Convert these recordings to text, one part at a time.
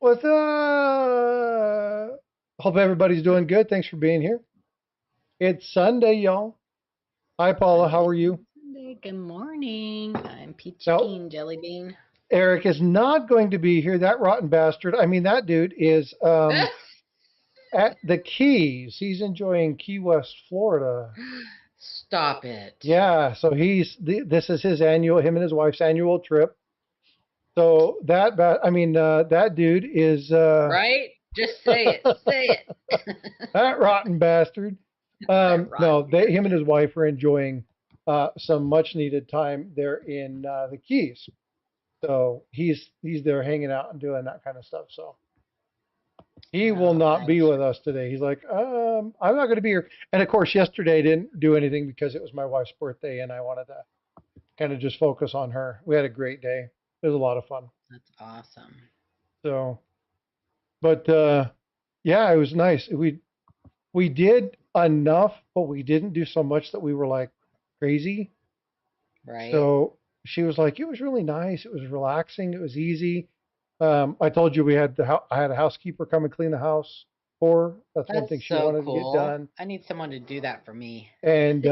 What's up? Hope everybody's doing good. Thanks for being here. It's Sunday, y'all. Hi, Paula. How Sunday, are you? Sunday, Sunday. Good morning. I'm Peachy Now, Keen, Jelly Bean. Eric is not going to be here. That rotten bastard. I mean, that dude is at the Keys. He's enjoying Key West, Florida. Stop it. Yeah, so this is his annual, him and his wife's annual trip. So that dude is Right? Just say it. Say it. that rotten bastard. That No, rotten him and his bastard. wife are enjoying some much needed time there in the Keys. So he's there hanging out and doing that kind of stuff. So he will Oh, not be nice. with us today. He's like, I'm not going to be here. And of course, yesterday I didn't do anything because it was my wife's birthday and I wanted to kind of just focus on her. We had a great day. It was a lot of fun. That's awesome. So, but yeah, it was nice. We did enough, but we didn't do so much that we were like crazy. Right? So she was like, it was really nice. It was relaxing. It was easy. I told you I had a housekeeper come and clean the house for her. That's one That's thing she so wanted to get cool. done. I need someone to do that for me. And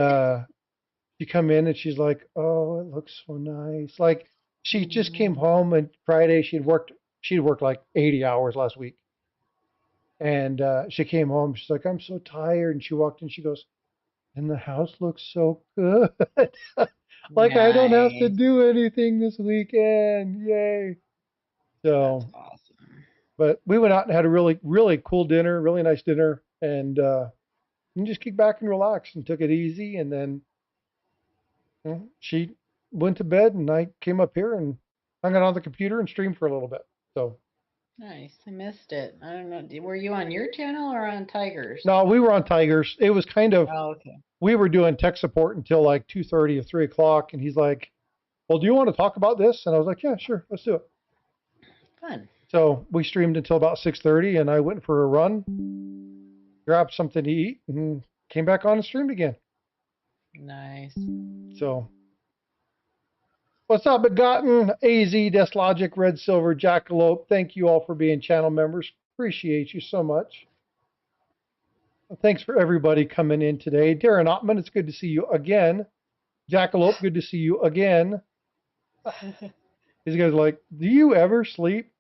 she come in and she's like, oh, it looks so nice. Like she just came Mhm. home and Friday she'd worked like 80 hours last week. And she came home. She's like, I'm so tired. And she walked in. She goes, and the house looks so good. Like I don't have to Nice. do anything this weekend. Yay. That's So, awesome. but we went out and had a really, really cool dinner, really nice dinner, and just kicked back and relaxed and took it easy. And then she went to bed, and I came up here and hung out on the computer and streamed for a little bit. So, Nice. I missed it. I don't know. Were you on your channel or on Tiger's? no, we were on Tigers. It was kind of Oh, okay. we were doing tech support until like 2:30 or 3 o'clock, and he's like, "Well, do you want to talk about this?" And I was like, "Yeah, sure, let's do it." Fun. So we streamed until about 6:30, and I went for a run, grabbed something to eat, and came back on and streamed again. Nice. So what's up, Begotten, AZ, Deslogic, Red Silver, Jackalope? Thank you all for being channel members. Appreciate you so much. Thanks for everybody coming in today. Darren Ottman, it's good to see you again. Jackalope, good to see you again. These guys are like, do you ever sleep?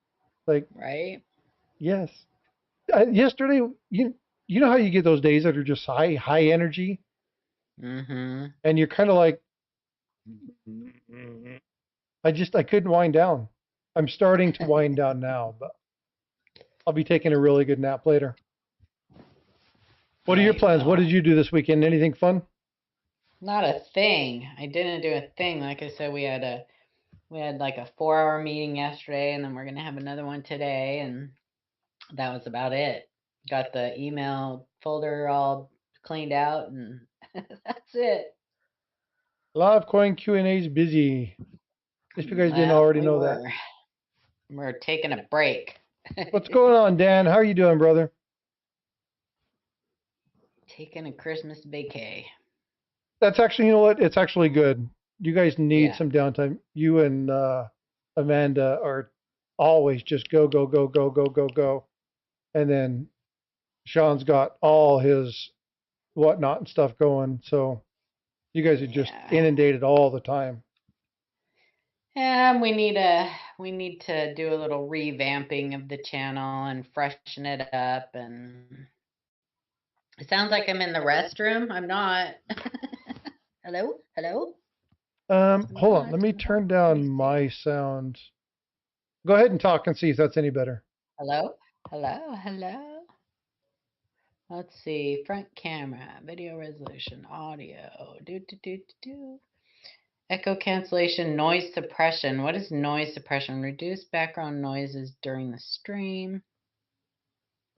Like, Right? yes. Yesterday, you know how you get those days that are just high energy, Mm-hmm. and you're kind of like, I couldn't wind down. I'm starting to wind down now, but I'll be taking a really good nap later. What are Yeah, your you plans? What will. did you do this weekend? Anything fun? Not a thing. I didn't do a thing. Like I said, we had like a 4 hour meeting yesterday, and then we're gonna have another one today, and that was about it. Got the email folder all cleaned out, and that's it. Live coin Q&A is busy. If you guys didn't Well, already know that. we're taking a break. What's going on, Dan? How are you doing, brother? Taking a Christmas vacay. That's actually, you know what? It's actually good. You guys need Yeah. some downtime. You and Amanda are always just go, go, go, go, go, go, go. And then Sean's got all his whatnot and stuff going. So you guys are just Yeah. inundated all the time. And we need to do a little revamping of the channel and freshen it up, and it sounds like I'm in the restroom. I'm not. Hello? Hello? I'm Hold on. not. Let me I'm not. turn Let down me see. my sound. Go ahead and talk and see if that's any better. Hello? Hello? Hello? Let's see. Front camera, video resolution, audio. Do do do do do. Echo cancellation, noise suppression. What is noise suppression? Reduce background noises during the stream.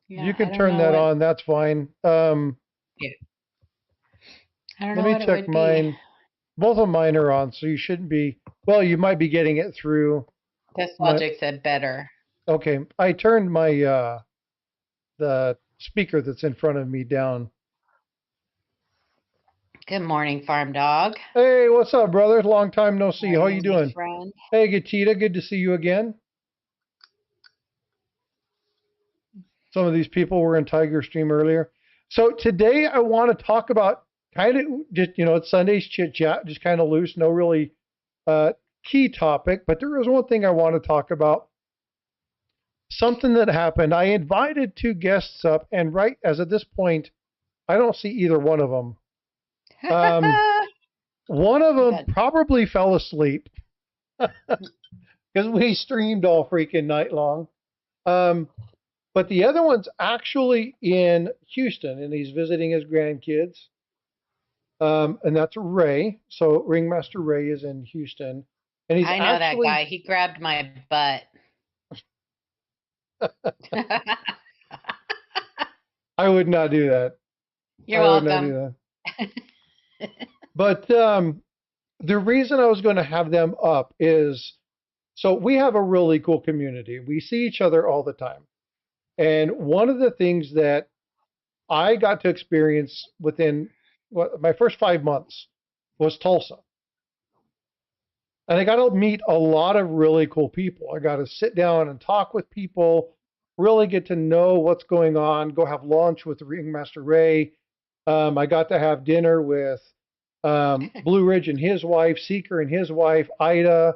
You Yeah, I can don't turn know that what. on. That's fine. Yeah, I don't Let know me what it check would be. mine. Both of mine are on, so you shouldn't be. Well, you might be getting it through This my. logic said better. Okay, I turned my the speaker that's in front of me down. Good morning, farm dog. Hey, what's up, brother? Long time no How see. are How you, you my doing? friend? Hey, Gatita, good to see you again. some of these people were in Tiger Stream earlier. So today I want to talk about kind of just, it's Sunday's chit chat, just kind of loose, no really key topic, but there is one thing I want to talk about. Something that happened. I invited 2 guests up, and right as at this point, I don't see either one of them. One of them probably fell asleep because we streamed all freaking night long. But the other one's actually in Houston, and he's visiting his grandkids. And that's Ray. So Ringmaster Ray is in Houston. And he's I know that guy. He grabbed my butt. I would not do that. You're welcome. But the reason I was going to have them up is, so we have a really cool community. We see each other all the time. And one of the things that I got to experience within my first 5 months was Tulsa. And I got to meet a lot of really cool people. I got to sit down and talk with people, really get to know what's going on, go have lunch with Ringmaster Ray. I got to have dinner with Blue Ridge and his wife, Seeker and his wife, Ida,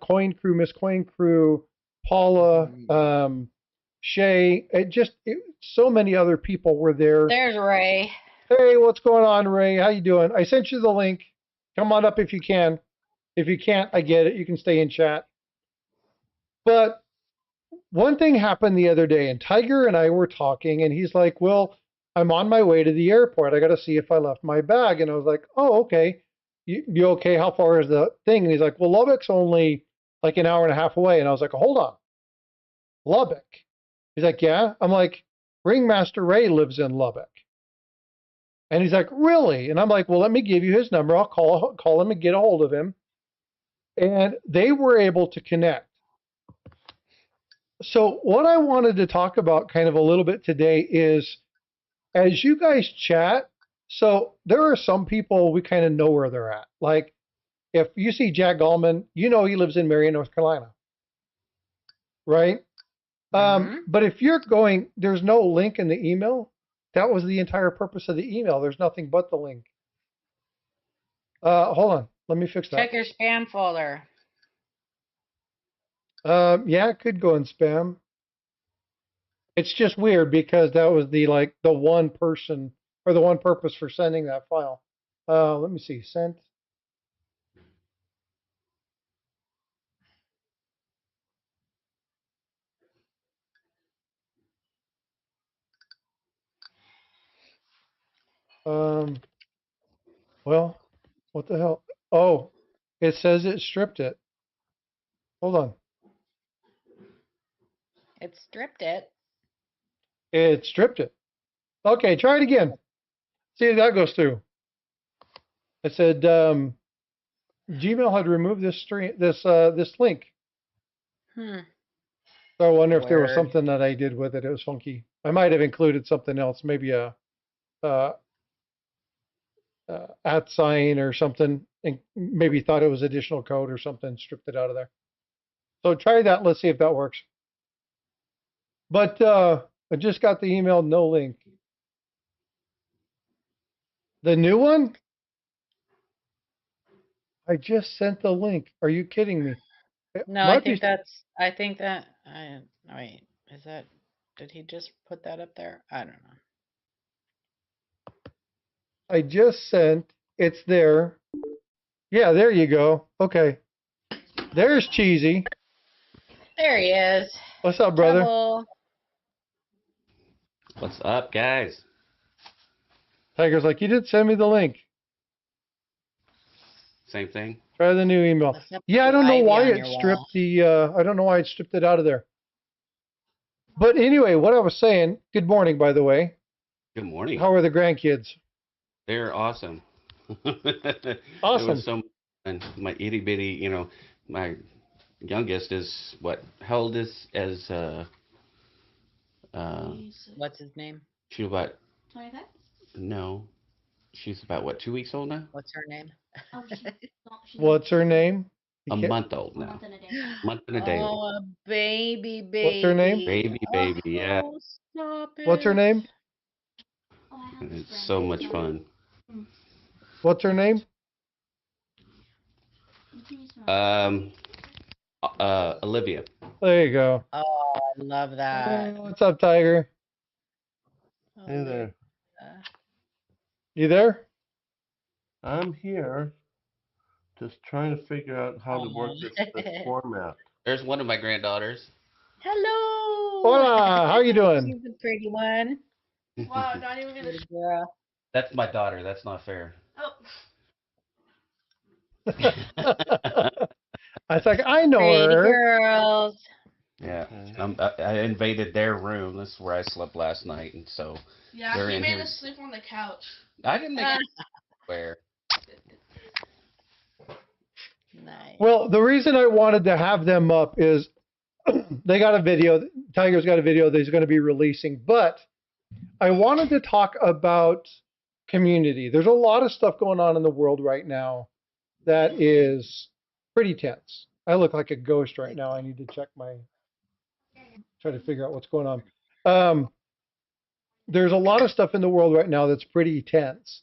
Coin Crew, Miss Coin Crew, Paula, Shay. So many other people were there. There's Ray. Hey, what's going on, Ray? How you doing? I sent you the link. Come on up if you can. If you can't, I get it. You can stay in chat. But one thing happened the other day, and Tiger and I were talking, and he's like, well, I'm on my way to the airport. I got to see if I left my bag. And I was like, oh, okay. You okay? How far is the thing? And he's like, well, Lubbock's only like an hour and a half away. And I was like, hold on. Lubbock? He's like, yeah. I'm like, Ringmaster Ray lives in Lubbock. And he's like, really? And I'm like, well, let me give you his number. I'll call him and get a hold of him. And they were able to connect. So what I wanted to talk about kind of a little bit today is, as you guys chat, so there are some people we kind of know where they're at. Like if you see Jack Gallman, you know he lives in Marion, North Carolina. Right? But if you're going, there's no link in the email. That was the entire purpose of the email. There's nothing but the link. Hold on. Let me fix that. Check your spam folder. Yeah, it could go in spam. It's just weird because that was the one person or the one purpose for sending that file. Let me see. Sent. Well, what the hell? Oh, it says it stripped it. Hold on. It stripped it. It stripped it. Okay, try it again. See if that goes through. It said Gmail had removed this link. So I wonder if there was something that I did with it. It was funky. I might have included something else, maybe a at sign or something, and maybe thought it was additional code or something, stripped it out of there. So try that. Let's see if that works. But I just got the email, no link. The new one? I just sent the link. Are you kidding me? No, I think that, wait, did he just put that up there? I don't know. I just sent, it's there. Yeah, there you go. Okay. There's Cheesy. There he is. What's up, brother? Trouble. What's up, guys? Tiger's like, you didn't send me the link. Same thing. Try the new email. Yeah, I don't know why it stripped I don't know why it stripped it out of there. But anyway, what I was saying, good morning, by the way. Good morning. How are the grandkids? They're awesome. Awesome. It was so fun. My itty bitty, my youngest is what? How old is what's his name? She's about 25? No. She's about what, 2 weeks old now? What's her name? What's her name? A can't- month old A now. month and a day. Month and a day old. Oh, a baby, What's her name? Baby, yeah. Oh, stop it. What's her name? Oh, I have this It's friend. so much fun. What's her name? You can use my- Olivia. There you go. Oh, I love that. What's up, Tiger? Hey there. You there? I'm here just trying to figure out how to work this format. There's one of my granddaughters. Hello. Hola, how you doing? She's the pretty one. Wow, not even gonna. Good girl. That's my daughter. That's not fair. Oh, I was like, I know Pretty her. girls. Yeah. I invaded their room. This is where I slept last night, and so yeah, They're he in made here. us sleep on the couch. I didn't make it where. Nice. Well, the reason I wanted to have them up is they got a video. Tiger's got a video that he's going to be releasing, but I wanted to talk about community. There's a lot of stuff going on in the world right now that is pretty tense. I look like a ghost right now. I need to try to figure out what's going on. There's a lot of stuff in the world right now that's pretty tense.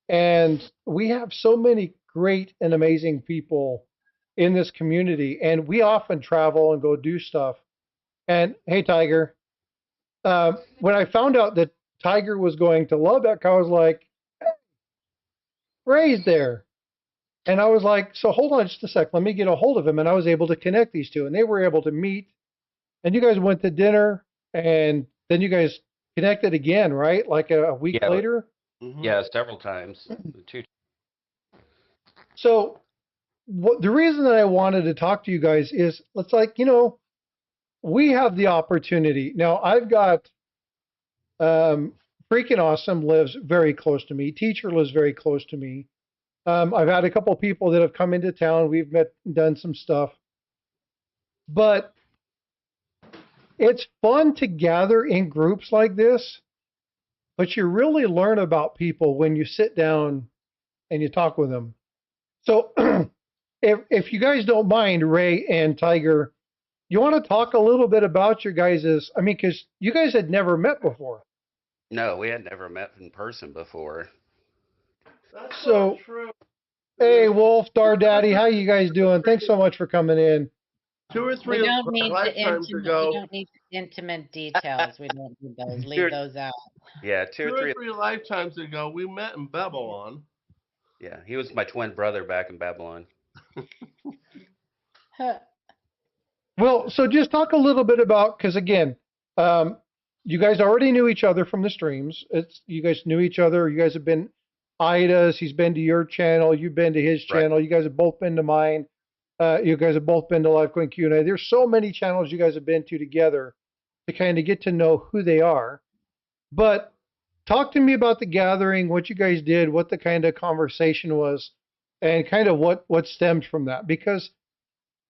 And we have so many great and amazing people in this community. And we often travel and go do stuff. And hey, Tiger, when I found out that Tiger was going to Lubbock, I was like, hey, Ray's there. And I was like, so hold on just a sec. Let me get a hold of him. And I was able to connect these two. And they were able to meet. And you guys went to dinner. And then you guys connected again, right? Like a week Yeah. later? Yeah, several times. Two. So the reason that I wanted to talk to you guys is it's like, we have the opportunity. Now, I've got Freaking Awesome lives very close to me. Teacher lives very close to me. I've had a couple of people that have come into town. We've met and done some stuff. But it's fun to gather in groups like this. But you really learn about people when you sit down and you talk with them. So if you guys don't mind, Ray and Tiger, you want to talk a little bit about your guys's, because you guys had never met before. No, we had never met in person before. That's So- not true. Hey, Wolf, Star Daddy, how you guys doing? Thanks so much for coming in. 2 or 3 We don't need the lifetimes intimate. ago. We don't need the intimate details. We don't need those. Leave those out. Yeah, 2 or 3 lifetimes ago, we met in Babylon. Yeah, he was my twin brother back in Babylon. Huh. Well, so just talk a little bit about, because again, you guys already knew each other from the streams. You guys knew each other. You guys have been Ida's. He's been to your channel. You've been to his Right. channel. You guys have both been to mine. You guys have both been to LiveCoin Q&A. There's so many channels you guys have been to together to kind of get to know who they are. But talk to me about the gathering, what you guys did, what the kind of conversation was, and kind of what stemmed from that. Because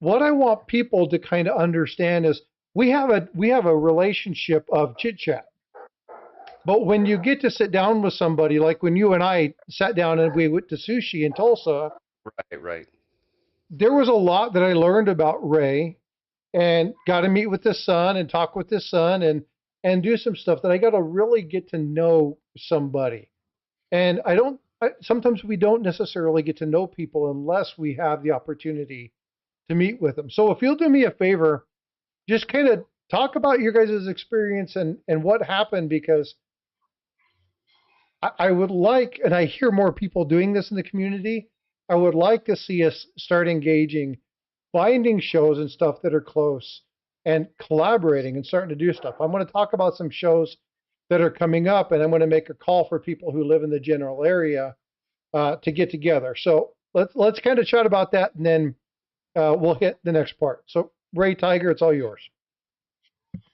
what I want people to kind of understand is we have a relationship of chit chat. But when you get to sit down with somebody, like when you and I sat down and we went to sushi in Tulsa, Right. there was a lot that I learned about Ray and got to meet with his son and talk with his son and do some stuff that I got to really get to know somebody. And sometimes we don't necessarily get to know people unless we have the opportunity to meet with them. So if you'll do me a favor, just kind of talk about your guys' experience and what happened, because I would like, and I hear more people doing this in the community, I would like to see us start engaging, finding shows and stuff that are close and collaborating and starting to do stuff. I'm going to talk about some shows that are coming up, and I'm going to make a call for people who live in the general area to get together. So let's kind of chat about that, and then we'll hit the next part. So Ray, Tiger, it's all yours.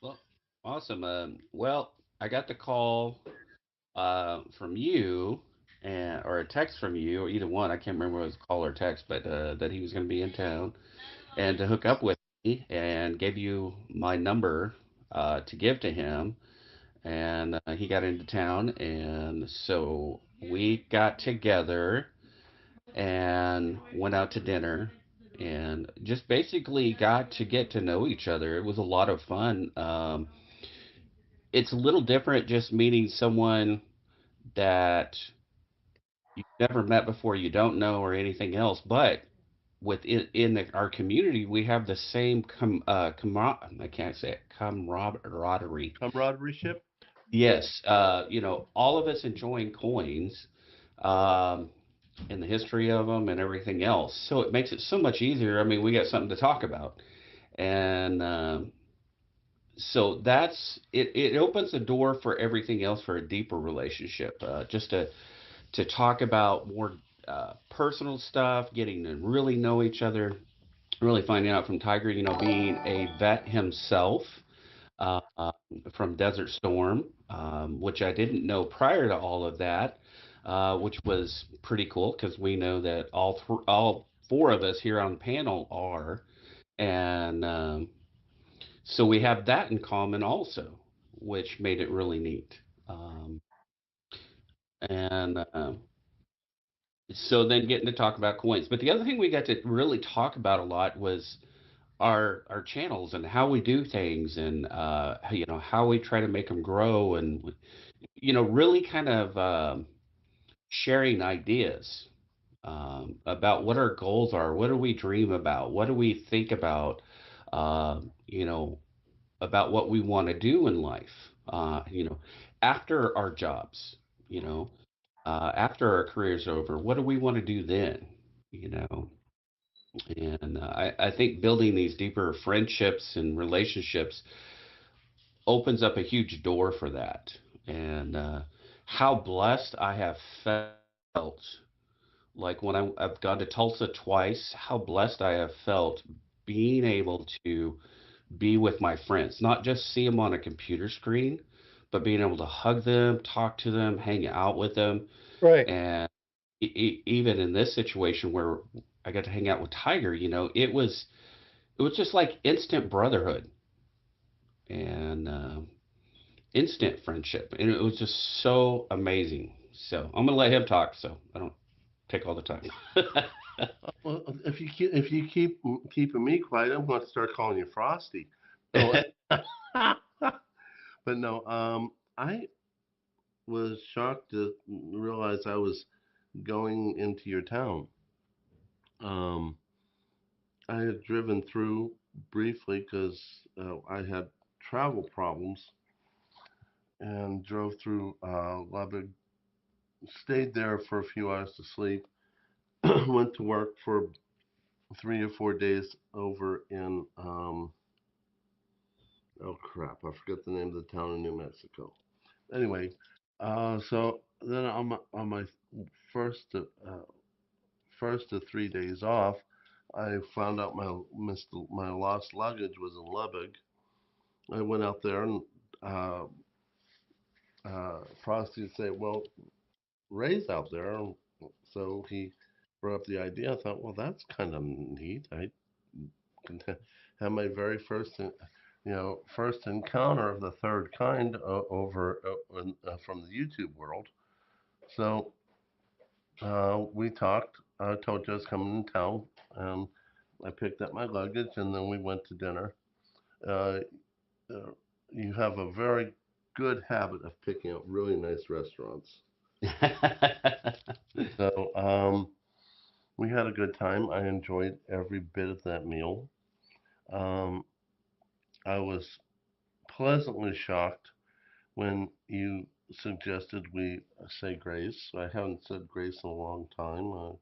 Well, awesome. Well, I got the call from you, or a text from you, or either one. I can't remember if it was a call or text, but that he was going to be in town and to hook up with me, and gave you my number to give to him. And he got into town, and so we got together and went out to dinner. and just basically got to get to know each other. It was a lot of fun. It's a little different just meeting someone that you've never met before, you don't know, or anything else. But our community, we have the same I can't say it, camaraderie. Camaraderie ship. Yes, all of us enjoying coins, um, and the history of them and everything else. So it makes it so much easier. I mean, we got something to talk about, and so that's it. It opens the door for everything else for a deeper relationship. Just to talk about more personal stuff, getting to really know each other, really finding out from Tiger, being a vet himself uh, uh, from Desert Storm, which I didn't know prior to all of that, which was pretty cool because we know that all four of us here on the panel are, and so we have that in common also, which made it really neat. Um, and So then getting to talk about coins. But the other thing we got to really talk about a lot was our channels and how we do things, and how we try to make them grow, and really kind of sharing ideas about what our goals are, what do we dream about, what do we think uh, you know about what we want to do in life, after our jobs, you know after our career's over, what do we want to do then? You know, and I think building these deeper friendships and relationships opens up a huge door for that. And how blessed I have felt, like when I've gone to Tulsa twice, how blessed I have felt being able to be with my friends, not just see them on a computer screen, but being able to hug them, talk to them, hang out with them. Right. And even in this situation where I got to hang out with Tiger, it was just like instant brotherhood and instant friendship, and it was just so amazing. So I'm gonna let him talk, so I don't take all the time. Well, if you keep keeping me quiet, I'm going to start calling you Frosty. No, but no. I was shocked to realize I was going into your town. Um, I had driven through briefly because I had travel problems and drove through Lubbock, stayed there for a few hours to sleep, went to work for 3 or 4 days over in oh crap, I forgot the name of the town in New Mexico. Anyway, so then on my first uh, first of 3 days off, I found out my lost luggage was in Lubbock. I went out there and uh, Frosty said, "Well, Ray's out there," so he brought up the idea. I thought, well, that's kind of neat. I can have my very first encounter of the third kind over from the YouTube world. So we talked. I told you I was coming in town, and I picked up my luggage, and then we went to dinner. Uh, uh, you have a very good habit of picking out really nice restaurants. So we had a good time. I enjoyed every bit of that meal. Um, I was pleasantly shocked when you suggested we say grace. I haven't said grace in a long time.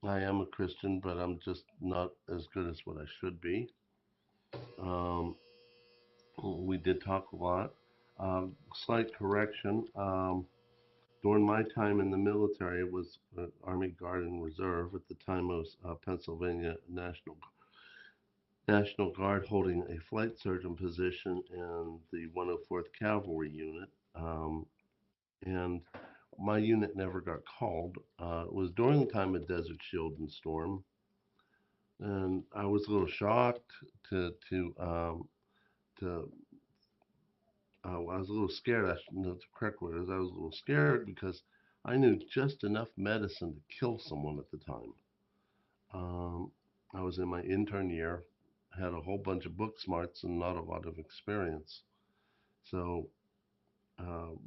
I am a Christian, but I'm just not as good as what I should be. Um, we did talk a lot. Slight correction. During my time in the military, it was Army Guard and Reserve. At the time, I was Pennsylvania National Guard holding a flight surgeon position in the 104th Cavalry Unit. And my unit never got called. It was during the time of Desert Shield and Storm, and I was a little shocked to I was a little scared. I should know the correct word is I was a little scared because I knew just enough medicine to kill someone at the time. I was in my intern year, had a whole bunch of book smarts and not a lot of experience. So um,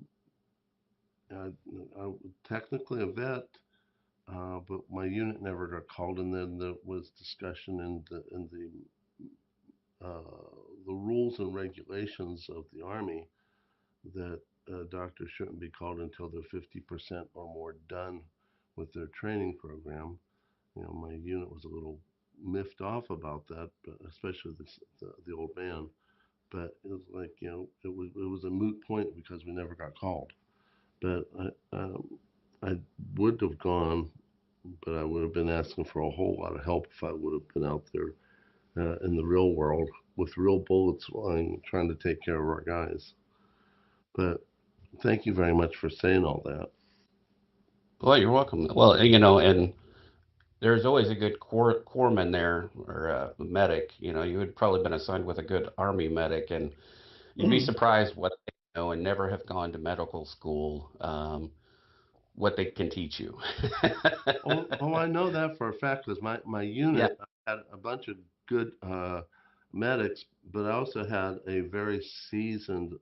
I technically a vet, but my unit never got called. And then there was discussion in the rules and regulations of the Army that doctors shouldn't be called until they're 50% or more done with their training program. My unit was a little miffed off about that, but especially the old man. But it was like, it was a moot point because we never got called. But I would have gone, but I would have been asking for a whole lot of help if I would have been out there in the real world with real bullets flying, trying to take care of our guys. But thank you very much for saying all that. Well, you're welcome. Well, and there's always a good corpsman there or a medic. You had probably been assigned with a good Army medic, and you'd be surprised what they know and never have gone to medical school, what they can teach you. Oh, I know that for a fact because my Yeah. unit had a bunch of good medics, but I also had a very seasoned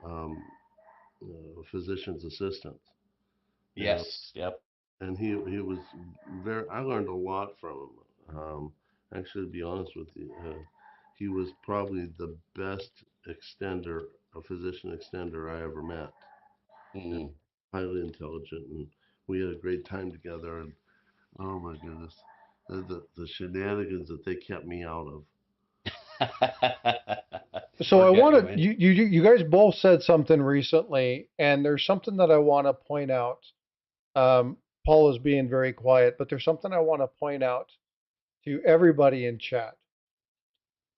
um, physician's assistant. Yes. Yep. And he was very. I learned a lot from him. Actually, to be honest with you, he was probably the best a physician extender I ever met. Mm. Highly intelligent, and we had a great time together. And oh my goodness, the shenanigans that they kept me out of. So I Forget want to, you. you guys both said something recently, and there's something that I want to point out. Paul is being very quiet, but there's something I want to point out to everybody in chat.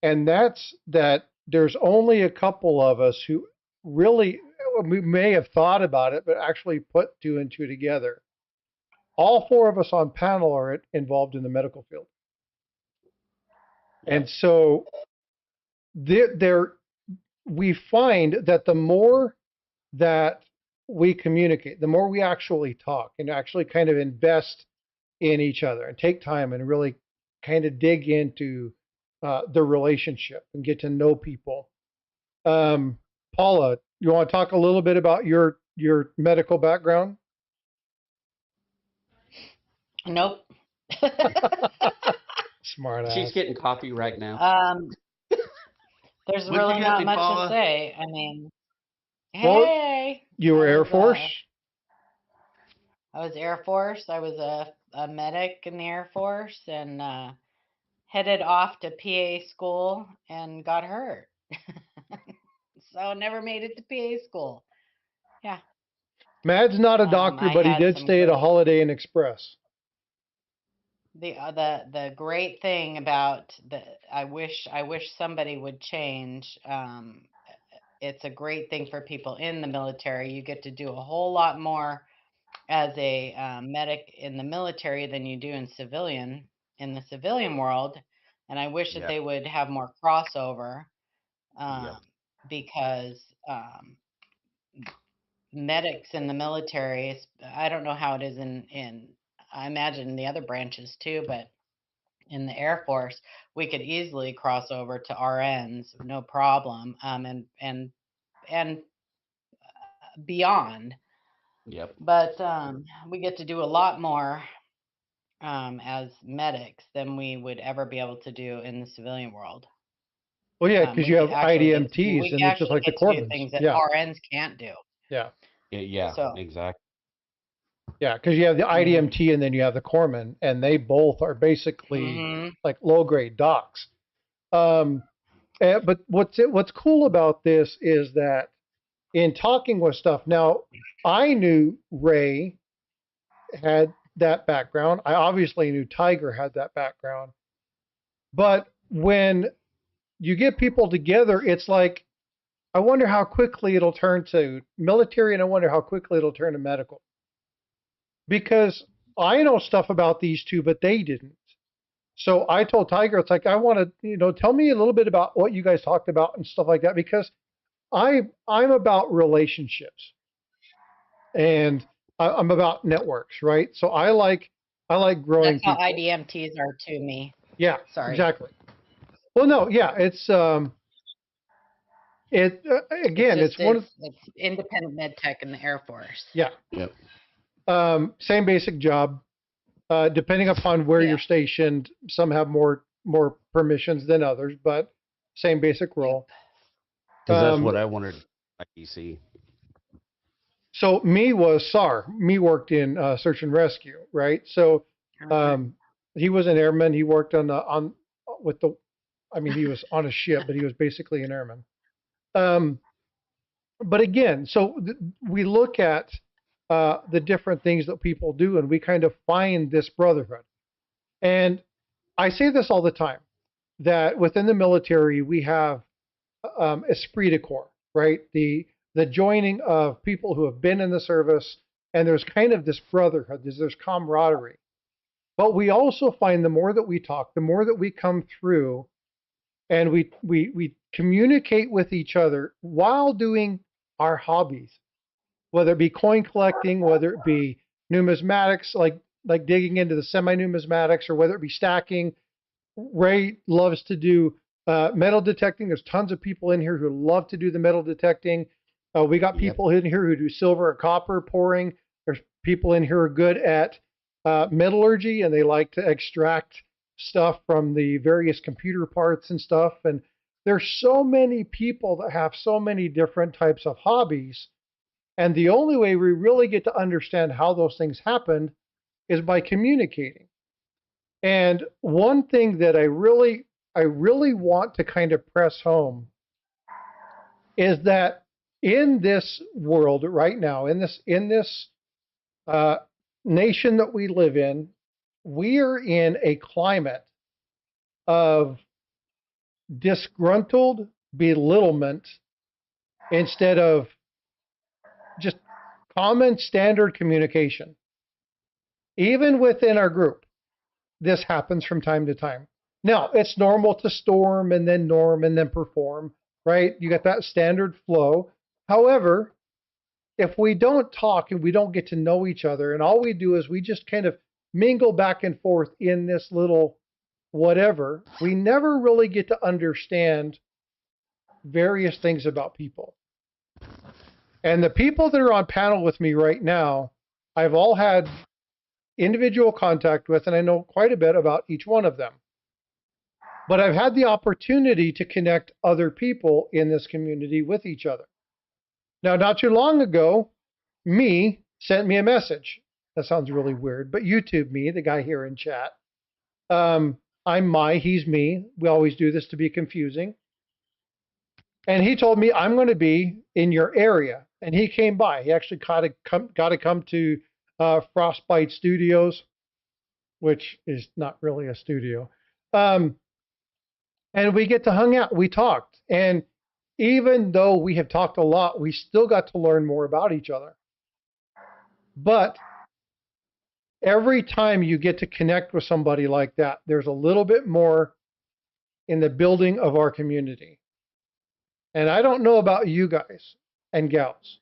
And that's that there's only a couple of us who really, we may have thought about it, but actually put two and two together. All four of us on panel are involved in the medical field. Yep. And so we find that the more that we communicate, the more we actually talk and actually kind of invest in each other and take time and really kind of dig into the relationship and get to know people. Paula, you want to talk a little bit about your medical background? Nope. Smart ass. She's getting coffee right now. There's What'd you really get not me, much Paula? to say. I mean, Well, hey, You were I Air was, Force? I was Air Force. I was a medic in the Air Force and headed off to PA school and got hurt. So never made it to PA school. Yeah. Mad's not a doctor, I but he had did some stay at a great Holiday Inn Express. the great thing about I wish somebody would change. It's a great thing for people in the military. You get to do a whole lot more as a medic in the military than you do in the civilian world. And I wish that Yep. they would have more crossover Yep. because medics in the military, I don't know how it is in I imagine in the other branches too, but in the Air Force, we could easily cross over to RNs, no problem, and beyond. Yep. But we get to do a lot more as medics than we would ever be able to do in the civilian world. Well, yeah, because We you have actually IDMTs, and it's just like the get to do corpsmen. things that Yeah, RNs can't do. yeah, Yeah. So Exactly. yeah. Because you have the mhm. IDMT and then you have the corpsmen, and they both are basically Mhm. like low grade docs. But what's cool about this is that in talking with stuff, now I knew Ray had that background. I obviously knew Tiger had that background. But when you get people together, it's like, I wonder how quickly it'll turn to military, and I wonder how quickly it'll turn to medical. Because I know stuff about these two, but they didn't. So I told Tiger, it's like, I want to, tell me a little bit about what you guys talked about and stuff like that, because I'm about relationships and I'm about networks, right? So I like I like growing That's how people. IDMTs are to me. Yeah, Sorry. exactly. Well, no, yeah, it's again, it's one of It's independent med tech in the Air Force. yeah, Yep. same basic job. Depending upon where Yeah. you're stationed, some have more permissions than others, but same basic role. Because that's what I wanted. IDC. So me was SAR. Me worked in search and rescue, right? So he was an airman. He worked with the, I mean, he was on a ship, but he was basically an airman. But again, so we look at the different things that people do, and we kind of find this brotherhood. And I say this all the time, that within the military we have esprit de corps, right? The joining of people who have been in the service, and there's kind of this brotherhood, there's camaraderie. But we also find the more that we talk, the more that we come through, and we communicate with each other while doing our hobbies, whether it be coin collecting, whether it be numismatics, like digging into the semi-numismatics, or whether it be stacking. Ray loves to do metal detecting. There's tons of people in here who love to do the metal detecting. We got people in here who do silver or copper pouring. There's people in here who are good at metallurgy, and they like to extract stuff from the various computer parts and stuff. And there's so many people that have so many different types of hobbies. And the only way we really get to understand how those things happened is by communicating. And one thing that I really want to kind of press home is that in this world right now, in this nation that we live in, we are in a climate of disgruntled belittlement instead of just common standard communication. Even within our group, this happens from time to time. Now, it's normal to storm and then norm and then perform, right? You got that standard flow. However, if we don't talk and we don't get to know each other, and all we do is we just kind of mingle back and forth in this little whatever, we never really get to understand various things about people. And the people that are on panel with me right now, I've all had individual contact with, and I know quite a bit about each one of them. But I've had the opportunity to connect other people in this community with each other. Now, not too long ago, me sent me a message. That sounds really weird, but YouTube me, the guy here in chat. I'm he's me. We always do this to be confusing. And he told me, I'm going to be in your area. And he came by. He actually got to come to Frostbyte Studios, which is not really a studio. And we get to hang out. We talked. And even though we have talked a lot, we still got to learn more about each other. But every time you get to connect with somebody like that, there's a little bit more in the building of our community. And I don't know about you guys and gals,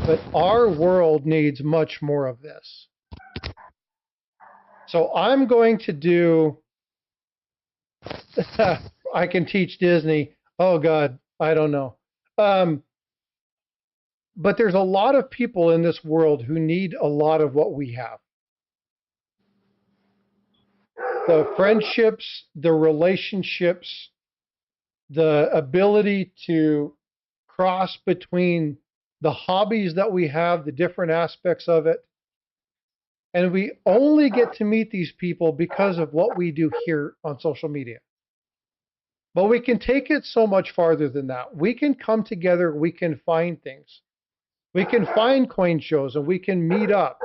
but our world needs much more of this. So I'm going to do, I can teach Disney. Oh God, I don't know. But there's a lot of people in this world who need a lot of what we have. The friendships, the relationships, the ability to cross between the hobbies that we have, the different aspects of it. And we only get to meet these people because of what we do here on social media. But we can take it so much farther than that. We can come together, we can find things. We can find coin shows and we can meet up.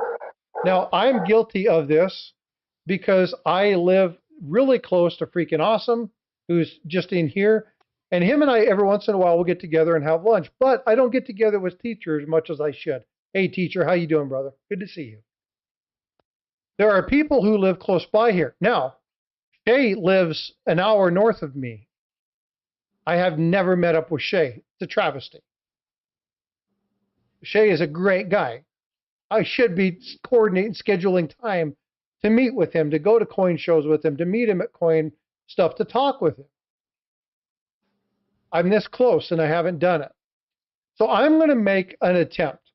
Now, I'm guilty of this because I live really close to freaking Awesome, who's just in here. And him and I, every once in a while, will get together and have lunch. But I don't get together with Teacher as much as I should. Hey, Teacher, how you doing, brother? Good to see you. There are people who live close by here. Now, Shay lives an hour north of me. I have never met up with Shay. It's a travesty. Shay is a great guy. I should be coordinating, scheduling time to meet with him, to go to coin shows with him, to meet him at coin stuff, to talk with him. I'm this close and I haven't done it. So I'm going to make an attempt.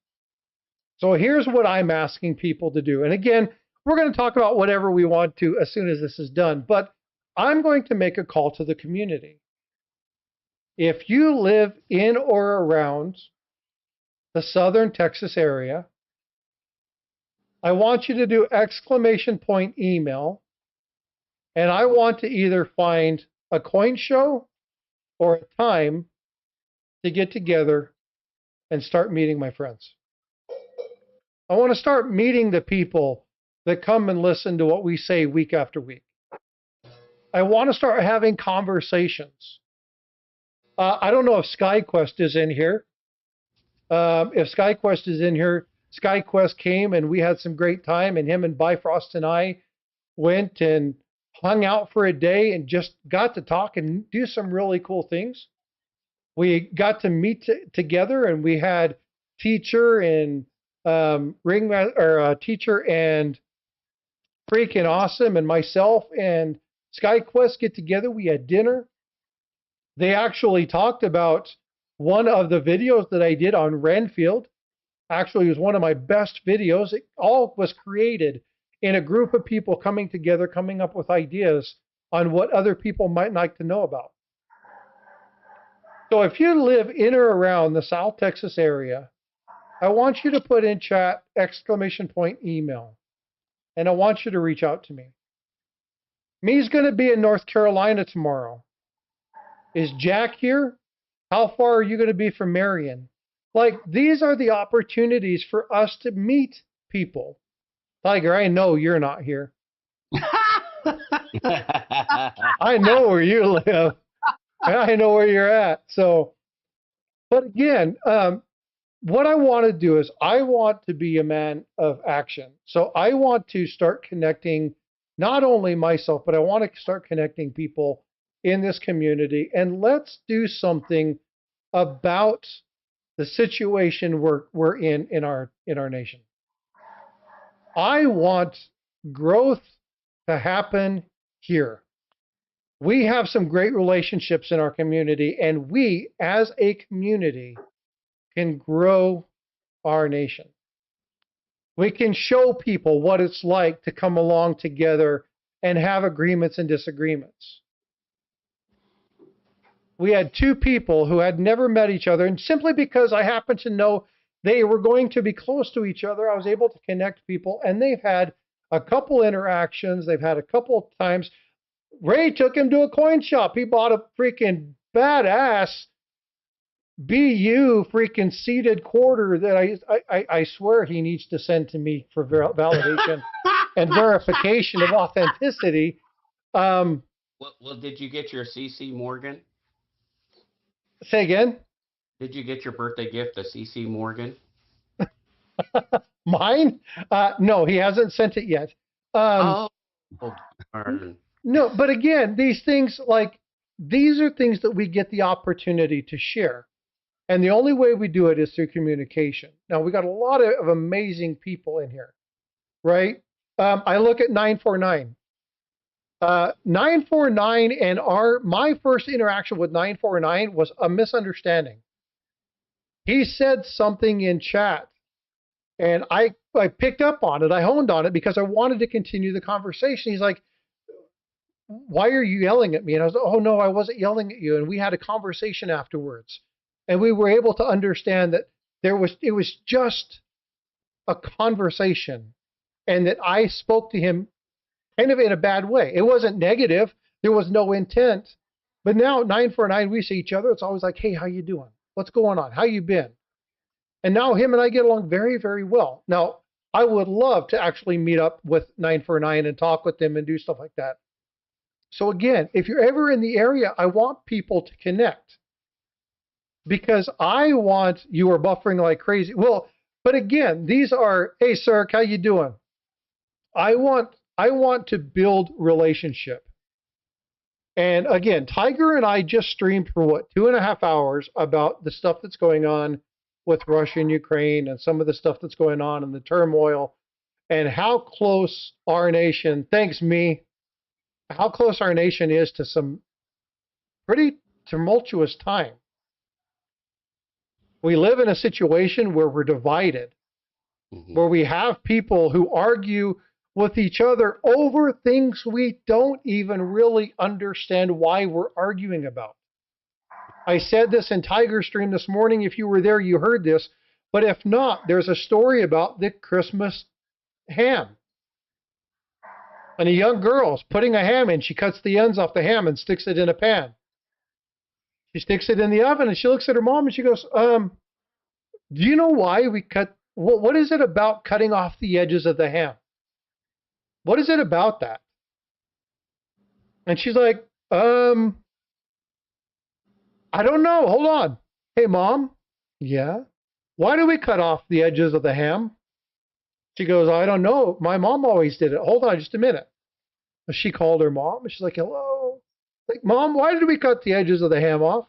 So here's what I'm asking people to do. And again, we're going to talk about whatever we want to as soon as this is done, but I'm going to make a call to the community. If you live in or around the southern Texas area, I want you to do ! email, and I want to either find a coin show or a time to get together and start meeting my friends. I want to start meeting the people that come and listen to what we say week after week. I want to start having conversations. I don't know if SkyQuest is in here. If SkyQuest is in here, SkyQuest came and we had some great time, and him and Bifrost and I went and hung out for a day and just got to talk and do some really cool things. We got to meet together, and we had teacher and teacher and freaking awesome and myself and SkyQuest get together. We had dinner. They actually talked about one of the videos that I did on Renfield. Actually, it was one of my best videos. It all was created in a group of people coming together, coming up with ideas on what other people might like to know about. So if you live in or around the South Texas area, I want you to put in chat ! email, and I want you to reach out to me. Me's going to be in North Carolina tomorrow. Is Jack here? How far are you going to be from Marion? Like, these are the opportunities for us to meet people. Tiger, I know you're not here. I know where you live. And I know where you're at. So, but again, what I want to do is I want to be a man of action. So I want to start connecting not only myself, but I want to start connecting people in this community. And let's do something about the situation we're in our nation. I want growth to happen here. We have some great relationships in our community, and we as a community can grow our nation. We can show people what it's like to come along together and have agreements and disagreements. We had two people who had never met each other, and simply because I happened to know they were going to be close to each other, I was able to connect people, and they've had a couple interactions. They've had a couple times. Ray took him to a coin shop. He bought a freaking badass BU freaking seated quarter that I swear he needs to send to me for validation and verification of authenticity. Well, did you get your CC Morgan? Say again? Did you get your birthday gift, the CC Morgan? Mine? No, he hasn't sent it yet. No, but again, these things, like, these are things that we get the opportunity to share. And the only way we do it is through communication. Now, we got a lot of amazing people in here, right? I look at 949. 949 and my first interaction with 949 was a misunderstanding. He said something in chat, and I picked up on it. I honed on it because I wanted to continue the conversation. He's like, "Why are you yelling at me?" And I was like, "Oh, no, I wasn't yelling at you." And we had a conversation afterwards. And we were able to understand that it was just a conversation, and that I spoke to him kind of in a bad way. It wasn't negative. There was no intent. But now 949, we see each other. It's always like, "Hey, how you doing? What's going on? How you been?" And now him and I get along very, very well. Now, I would love to actually meet up with 949 and talk with them and do stuff like that. So again, if you're ever in the area, I want people to connect. Because you are buffering like crazy. Well, but again, these are, "Hey, sir, how you doing?" I want to build relationship. And again, Tiger and I just streamed for 2.5 hours about the stuff that's going on with Russia and Ukraine and some of the stuff that's going on and the turmoil and how close our nation, thanks me, how close our nation is to some pretty tumultuous time. We live in a situation where we're divided, where we have people who argue with each other over things we don't even really understand why we're arguing about. I said this in Tiger Stream this morning. If you were there, you heard this. But if not, there's a story about the Christmas ham. And a young girl's putting a ham in. She cuts the ends off the ham and sticks it in a pan. She sticks it in the oven and she looks at her mom and she goes, do you know why we cut? What is it about cutting off the edges of the ham? What is it about that? And she's like, I don't know. Hold on. Hey, Mom. Yeah. Why do we cut off the edges of the ham? She goes, I don't know. My mom always did it. Hold on just a minute. She called her mom. And she's like, hello. Like, Mom, why did we cut the edges of the ham off?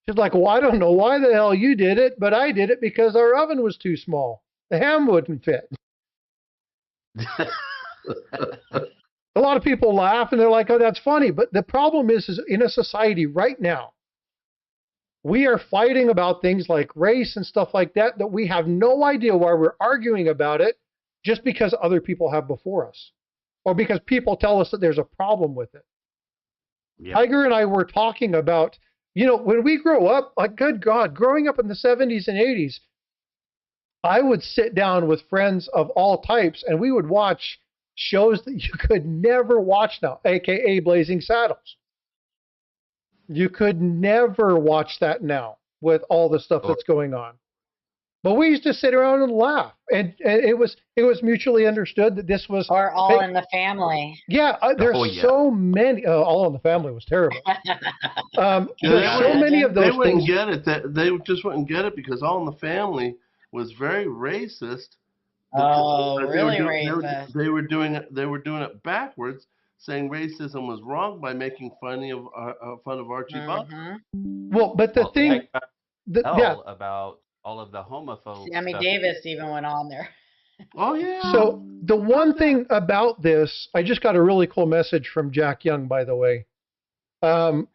She's like, well, I don't know why the hell you did it, but I did it because our oven was too small. The ham wouldn't fit. A lot of people laugh and they're like, oh, that's funny. But the problem is in a society right now, we are fighting about things like race and stuff like that, that we have no idea why we're arguing about it just because other people have before us or because people tell us that there's a problem with it. Yep. Tiger and I were talking about, when we grow up, like, good God, growing up in the 70s and 80s, I would sit down with friends of all types and we would watch shows that you could never watch now, aka Blazing Saddles. You could never watch that now with all the stuff that's going on. But we used to sit around and laugh, and it was mutually understood that this was All in the Family. Yeah, there's so many. All in the Family was terrible. There's so many of those. They wouldn't get it. They just wouldn't get it because All in the Family was very racist. Oh, really racist. They were doing it backwards, saying racism was wrong by making fun of Archie Bunker. Well, but the thing, about all of the homophobes. Sammy Davis even went on there. Oh yeah. So the one thing about this, I just got a really cool message from Jack Young, by the way.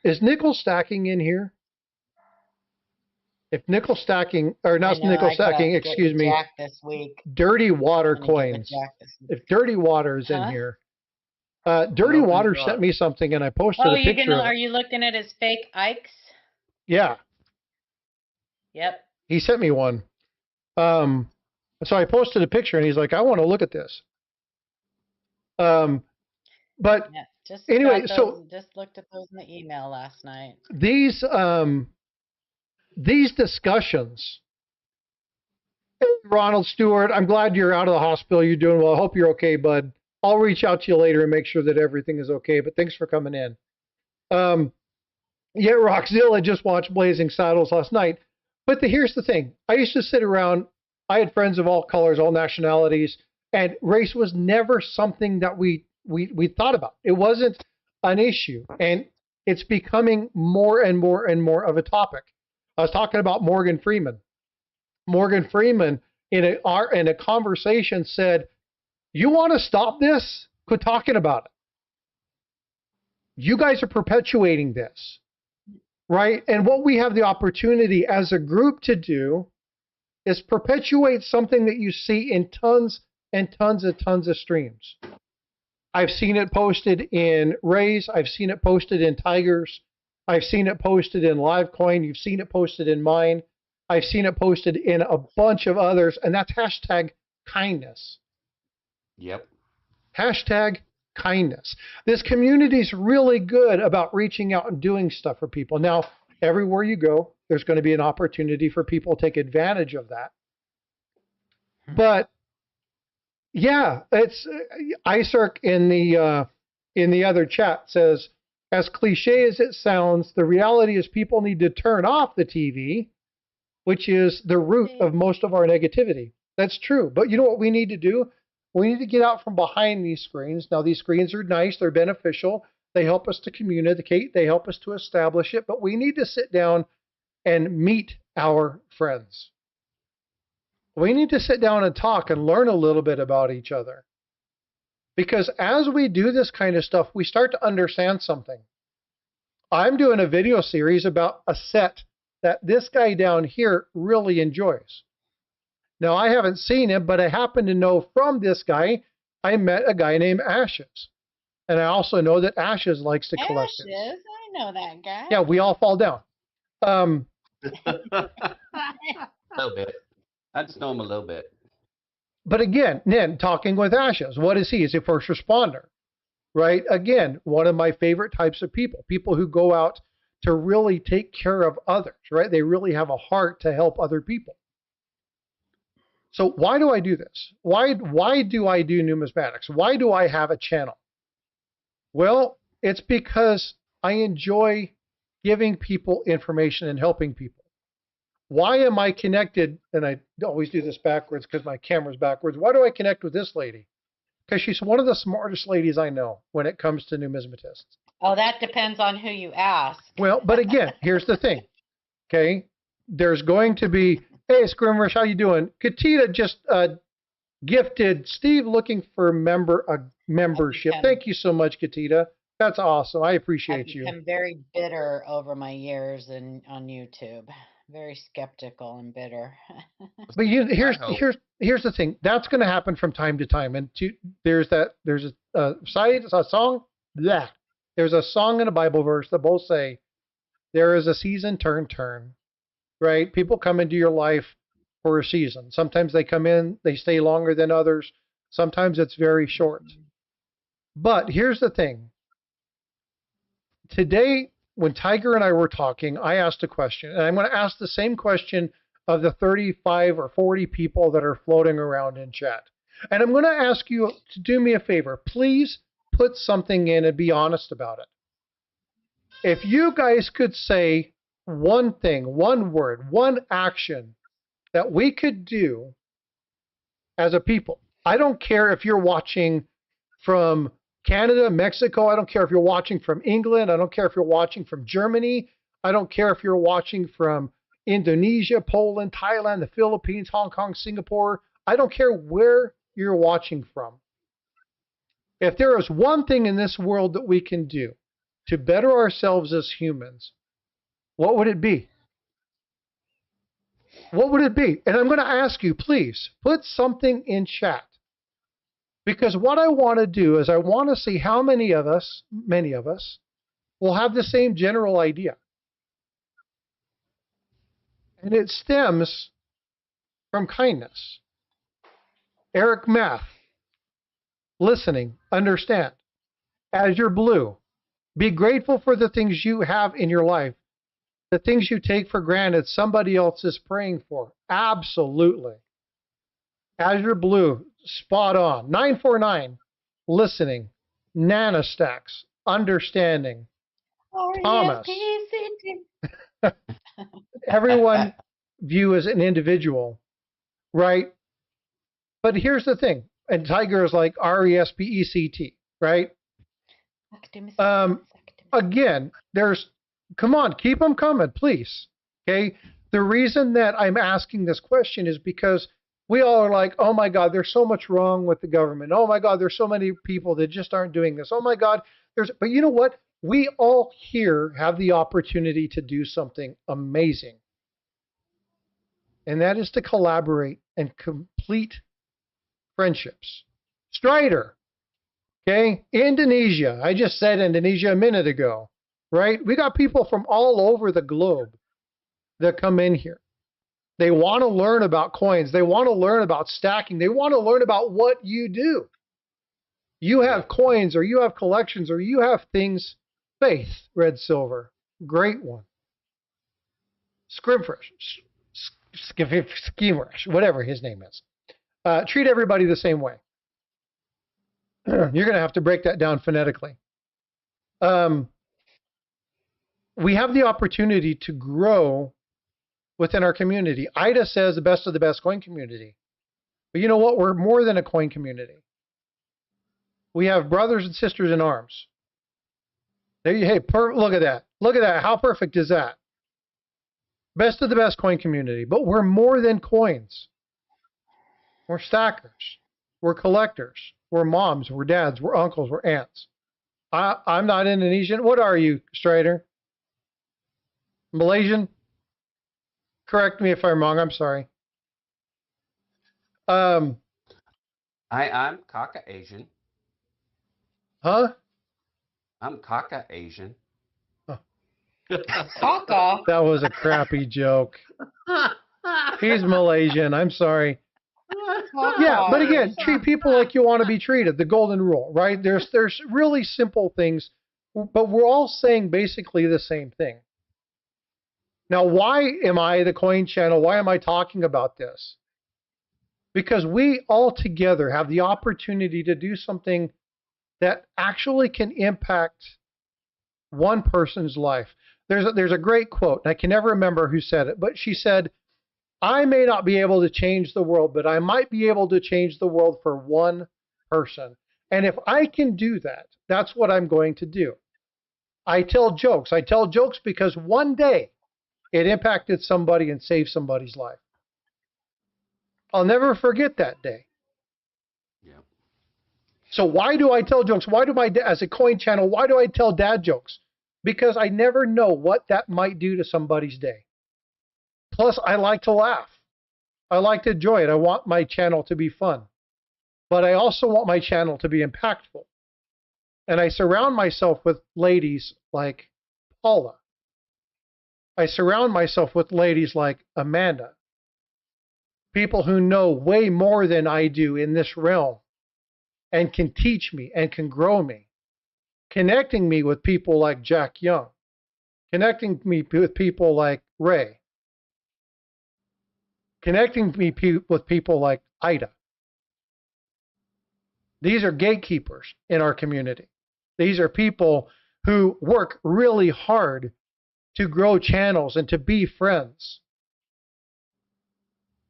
Is nickel stacking in here? If nickel stacking, or not nickel stacking, excuse me, this week. Dirty Water coins. If Dirty Water is in here. Dirty Water sent me something and I posted a picture. Are you looking at his fake Ikes? Yeah. Yep. He sent me one. So I posted a picture and he's like, I want to look at this. But yeah, just anyway, just looked at those in the email last night. These discussions, Ronald Stewart, I'm glad you're out of the hospital. You're doing well. I hope you're okay, bud. I'll reach out to you later and make sure that everything is okay, but thanks for coming in. Yeah, Rockzilla just watched Blazing Saddles last night. But here's the thing. I used to sit around. I had friends of all colors, all nationalities, and race was never something that we thought about. It wasn't an issue, and it's becoming more and more and more of a topic. I was talking about Morgan Freeman. Morgan Freeman in a conversation said, you want to stop this? Quit talking about it. You guys are perpetuating this, right? And what we have the opportunity as a group to do is perpetuate something that you see in tons and tons and tons of streams. I've seen it posted in Ray's. I've seen it posted in Tiger's. I've seen it posted in Livecoin. You've seen it posted in mine. I've seen it posted in a bunch of others, and that's hashtag kindness. Yep. Hashtag kindness. This community is really good about reaching out and doing stuff for people. Now, everywhere you go, there's going to be an opportunity for people to take advantage of that. But yeah, it's ICERC in the other chat says, as cliche as it sounds, the reality is people need to turn off the TV, which is the root of most of our negativity. That's true. But you know what we need to do? We need to get out from behind these screens. Now, these screens are nice. They're beneficial. They help us to communicate. They help us to establish it. But we need to sit down and meet our friends. We need to sit down and talk and learn a little bit about each other. Because as we do this kind of stuff, we start to understand something. I'm doing a video series about a set that this guy down here really enjoys. Now, I haven't seen him, but I happen to know from this guy, I met a guy named Ashes. And I also know that Ashes likes to collect Ashes, it. I know that guy. Yeah, we all fall down. A little bit. I just know him a little bit. But again, then talking with Ashes, what is he? He's a first responder, right? Again, one of my favorite types of people who go out to really take care of others, right? They really have a heart to help other people. So why do I do this? Why do I do numismatics? Why do I have a channel? Well, it's because I enjoy giving people information and helping people. Why am I connected? And I always do this backwards because my camera's backwards. Why do I connect with this lady? Because she's one of the smartest ladies I know when it comes to numismatists. Oh, that depends on who you ask. Well, but again, here's the thing. Okay, there's going to be, hey, Scrimrush, how you doing? Katita just gifted Steve looking for a membership. Thank you so much, Katita. That's awesome. I appreciate you. I'm very bitter over my years on YouTube. Very skeptical and bitter. But here's the thing. That's going to happen from time to time. And there's a song. Yeah, there's a song and a Bible verse that both say, "There is a season, turn." Right? People come into your life for a season. Sometimes they come in, they stay longer than others. Sometimes it's very short. But here's the thing. Today, when Tiger and I were talking, I asked a question, and I'm going to ask the same question of the 35 or 40 people that are floating around in chat. And I'm going to ask you to do me a favor. Please put something in and be honest about it. If you guys could say one thing, one word, one action that we could do as a people. I don't care if you're watching from Canada, Mexico. I don't care if you're watching from England. I don't care if you're watching from Germany. I don't care if you're watching from Indonesia, Poland, Thailand, the Philippines, Hong Kong, Singapore. I don't care where you're watching from. If there is one thing in this world that we can do to better ourselves as humans, what would it be? What would it be? And I'm going to ask you, please, put something in chat. Because what I want to do is I want to see how many of us, will have the same general idea. And it stems from kindness. Eric Math, listening, understand. Azure Blue, be grateful for the things you have in your life. The things you take for granted, somebody else is praying for. Absolutely. Azure Blue, spot on. 949, listening. Nanostacks, understanding. Thomas. Everyone view as an individual, right? But here's the thing. And Tiger is like RESPECT, right? Again, come on, keep them coming, please. Okay. The reason that I'm asking this question is because we all are like, oh my God, there's so much wrong with the government. Oh my God, there's so many people that just aren't doing this. Oh my God, but you know what? We all here have the opportunity to do something amazing. And that is to collaborate and complete friendships. Strider, okay? Indonesia. I just said Indonesia a minute ago, right? We got people from all over the globe that come in here. They want to learn about coins. They want to learn about stacking. They want to learn about what you do. You have coins, or you have collections, or you have things. Faith, red, silver. Great one. Skrimfresh, Schemerish, whatever his name is. Treat everybody the same way. You're going to have to break that down phonetically. We have the opportunity to grow within our community. Ida says the best of the best coin community. But you know what? We're more than a coin community. We have brothers and sisters in arms. Hey, look at that. Look at that. How perfect is that? Best of the best coin community. But we're more than coins. We're stackers. We're collectors. We're moms. We're dads. We're uncles. We're aunts. I'm not Indonesian. What are you, Strider? Malaysian? Correct me if I'm wrong. I'm sorry. I'm Caucasian. Huh? I'm Caucasian. Kaka. That was a crappy joke. He's Malaysian. I'm sorry. Yeah, but again, treat people like you want to be treated. The golden rule, right? There's really simple things, but we're all saying basically the same thing. Now, why am I the coin channel? Why am I talking about this? Because we all together have the opportunity to do something that actually can impact one person's life. There's a great quote, and I can never remember who said it, but she said, I may not be able to change the world, but I might be able to change the world for one person. And if I can do that, that's what I'm going to do. I tell jokes. I tell jokes because one day it impacted somebody and saved somebody's life. I'll never forget that day. Yeah. So why do I tell jokes? As a coin channel, why do I tell dad jokes? Because I never know what that might do to somebody's day. Plus, I like to laugh. I like to enjoy it. I want my channel to be fun. But I also want my channel to be impactful. And I surround myself with ladies like Paula. I surround myself with ladies like Amanda. People who know way more than I do in this realm and can teach me and can grow me. Connecting me with people like Jack Young. Connecting me with people like Ray. Connecting me with people like Ida. These are gatekeepers in our community. These are people who work really hard to grow channels and to be friends.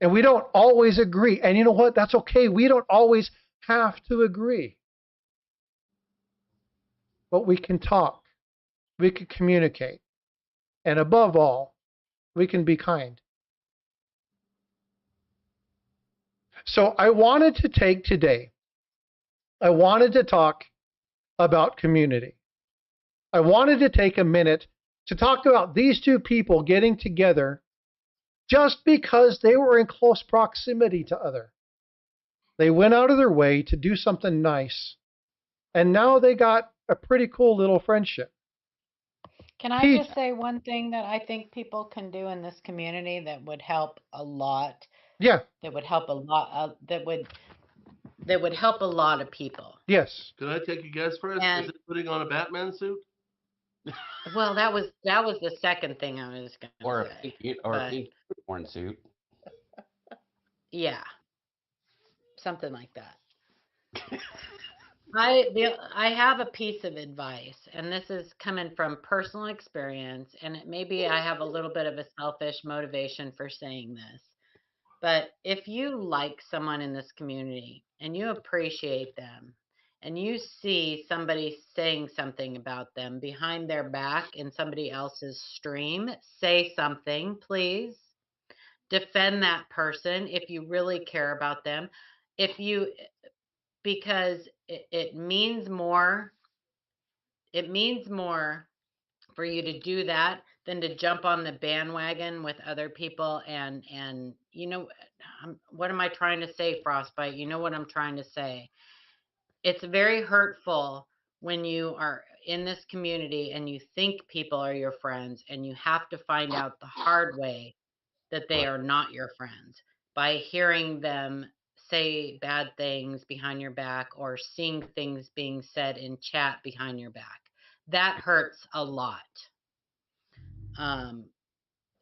And we don't always agree. And you know what? That's okay. We don't always have to agree. But we can talk. We can communicate. And above all, we can be kind. So I wanted to take today, I wanted to talk about community. I wanted to take a minute to talk about these two people getting together just because they were in close proximity to other. They went out of their way to do something nice, and now they got a pretty cool little friendship. Can I Pete, just say one thing that I think people can do in this community that would help a lot? yeah, That would help a lot. That would help a lot of people. yes. Can I take a guess first? And Is it putting on a Batman suit? well, that was the second thing I was going Or to a say. pink unicorn suit. Yeah, something like that. I have a piece of advice, and this is coming from personal experience, and maybe I have a little bit of a selfish motivation for saying this. But if you like someone in this community and you appreciate them and you see somebody saying something about them behind their back in somebody else's stream, say something, please. Defend that person if you really care about them. Because it means more. It means more for you to do that than to jump on the bandwagon with other people and what am I trying to say, Frostbite? You know what I'm trying to say. It's very hurtful when you are in this community and you think people are your friends and you have to find out the hard way that they are not your friends by hearing them say bad things behind your back or seeing things being said in chat behind your back. That hurts a lot.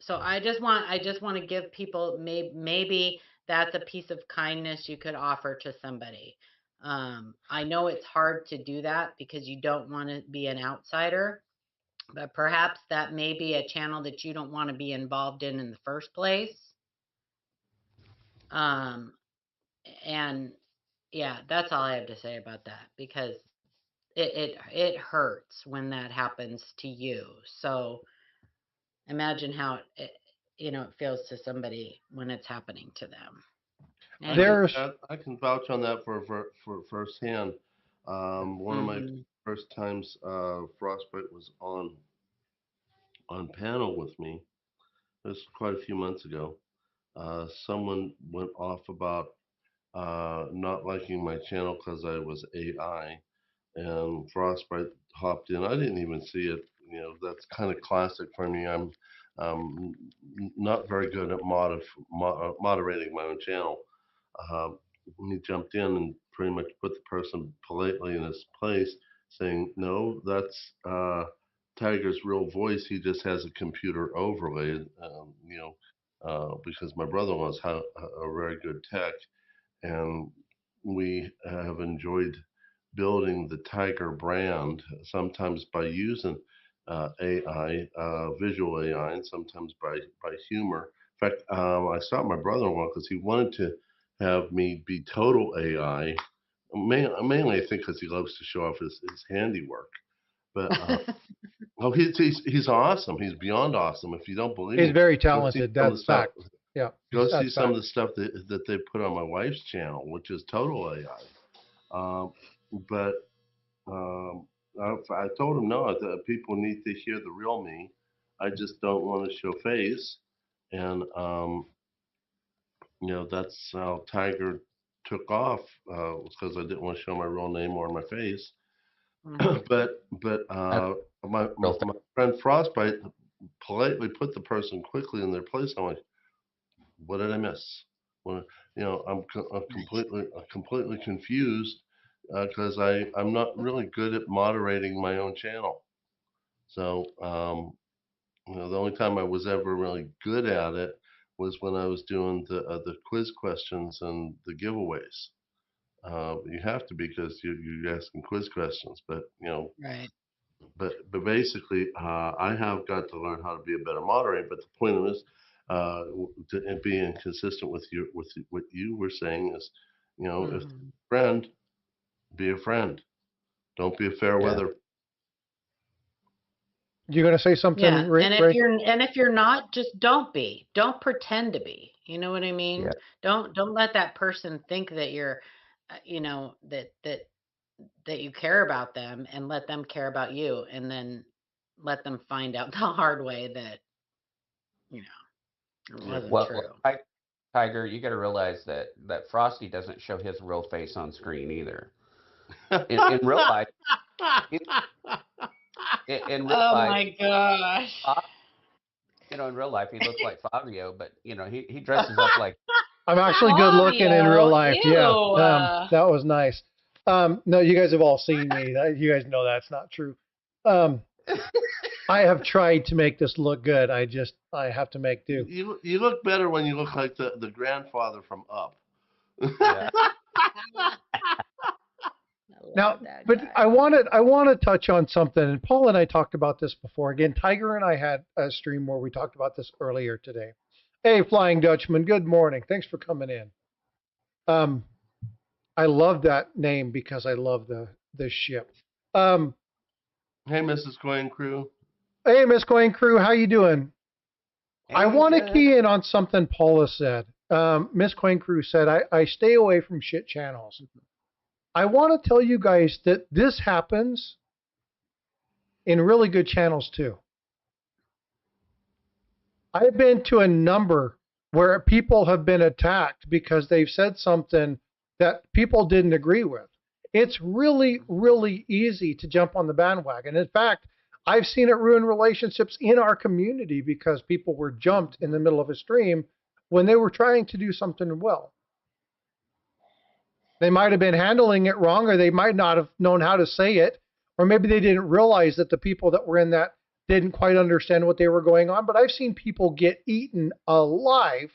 So I just want to give people maybe that's a piece of kindness you could offer to somebody. I know it's hard to do that because you don't want to be an outsider, but perhaps that may be a channel that you don't want to be involved in the first place. And yeah, that's all I have to say about that because it hurts when that happens to you. So imagine how it feels to somebody when it's happening to them. And There's I can vouch on that for firsthand. One of my Mhm. first times Frostbyte was on panel with me. This was quite a few months ago. Someone went off about not liking my channel because I was AI, and Frostbyte hopped in. I didn't even see it. You know, that's kind of classic for me. I'm um, not very good at moderating my own channel. He jumped in and pretty much put the person politely in his place, saying, "No, that's Tiger's real voice. He just has a computer overlay." Because my brother-in-law is a very good tech, and we have enjoyed building the Tiger brand, sometimes by using AI, visual AI, and sometimes by humor. In fact, I stopped my brother-in-law because he wanted to have me be total AI. Mainly, I think, because he loves to show off his handiwork. But oh, he's awesome. He's beyond awesome. If you don't believe he's me, very go see talented. some of the That's stuff. fact. Yeah, Go see that's some of fact. the stuff that they put on my wife's channel, which is total AI. Um, but I told him no, that people need to hear the real me. I just don't want to show face, and that's how Tiger took off, because I didn't want to show my real name or my face. Mhm. but That's real my friend Frostbyte politely put the person quickly in their place. I'm like, what did I miss? What, I'm completely confused because I'm not really good at moderating my own channel. So the only time I was ever really good at it was when I was doing the quiz questions and the giveaways. You have to, because you're asking quiz questions, but Right. but basically, I have got to learn how to be a better moderator. But the point of this, and being consistent with what you were saying is, if Mhm. friend, be a friend. Don't be a fair Yeah. weather. You gonna say something, Yeah, Ray? and if you're not, just don't pretend to be. You know what I mean? Yeah. Don't let that person think that you're, that you care about them, and let them care about you, and then let them find out the hard way that you know it Yeah. wasn't Well, true. Tiger, you got to realize that Frosty doesn't show his real face on screen either. In real life, he, in real Oh life, my gosh. Fa- in real life he looks like Fabio, but he dresses up like. I'm actually good looking in real Fabio, life. Yeah, ew. that was nice. No, you guys have all seen me. You guys know that's not true. Um, I have tried to make this look good. I have to make do. You look better when you look like the grandfather from Up. Yeah. I Now, love that but guy. I want to touch on something, and Paul and I talked about this before. Again, Tiger and I had a stream where we talked about this earlier today. Hey, Flying Dutchman, good morning. Thanks for coming in. Um, I love that name because I love the ship. Um, Hey, Mrs. Coin Crew. hey, Miss Coin Crew, how you doing? I Hey, want to good. key in on something Paula said. Miss Coin Crew said, I stay away from shit channels. I want to tell you guys that this happens in really good channels too. I've been to a number where people have been attacked because they've said something that people didn't agree with. It's really, really easy to jump on the bandwagon. In fact, I've seen it ruin relationships in our community because people were jumped in the middle of a stream when they were trying to do something well. They might have been handling it wrong, or they might not have known how to say it, or maybe they didn't realize that the people that were in that didn't quite understand what they were going on. But I've seen people get eaten alive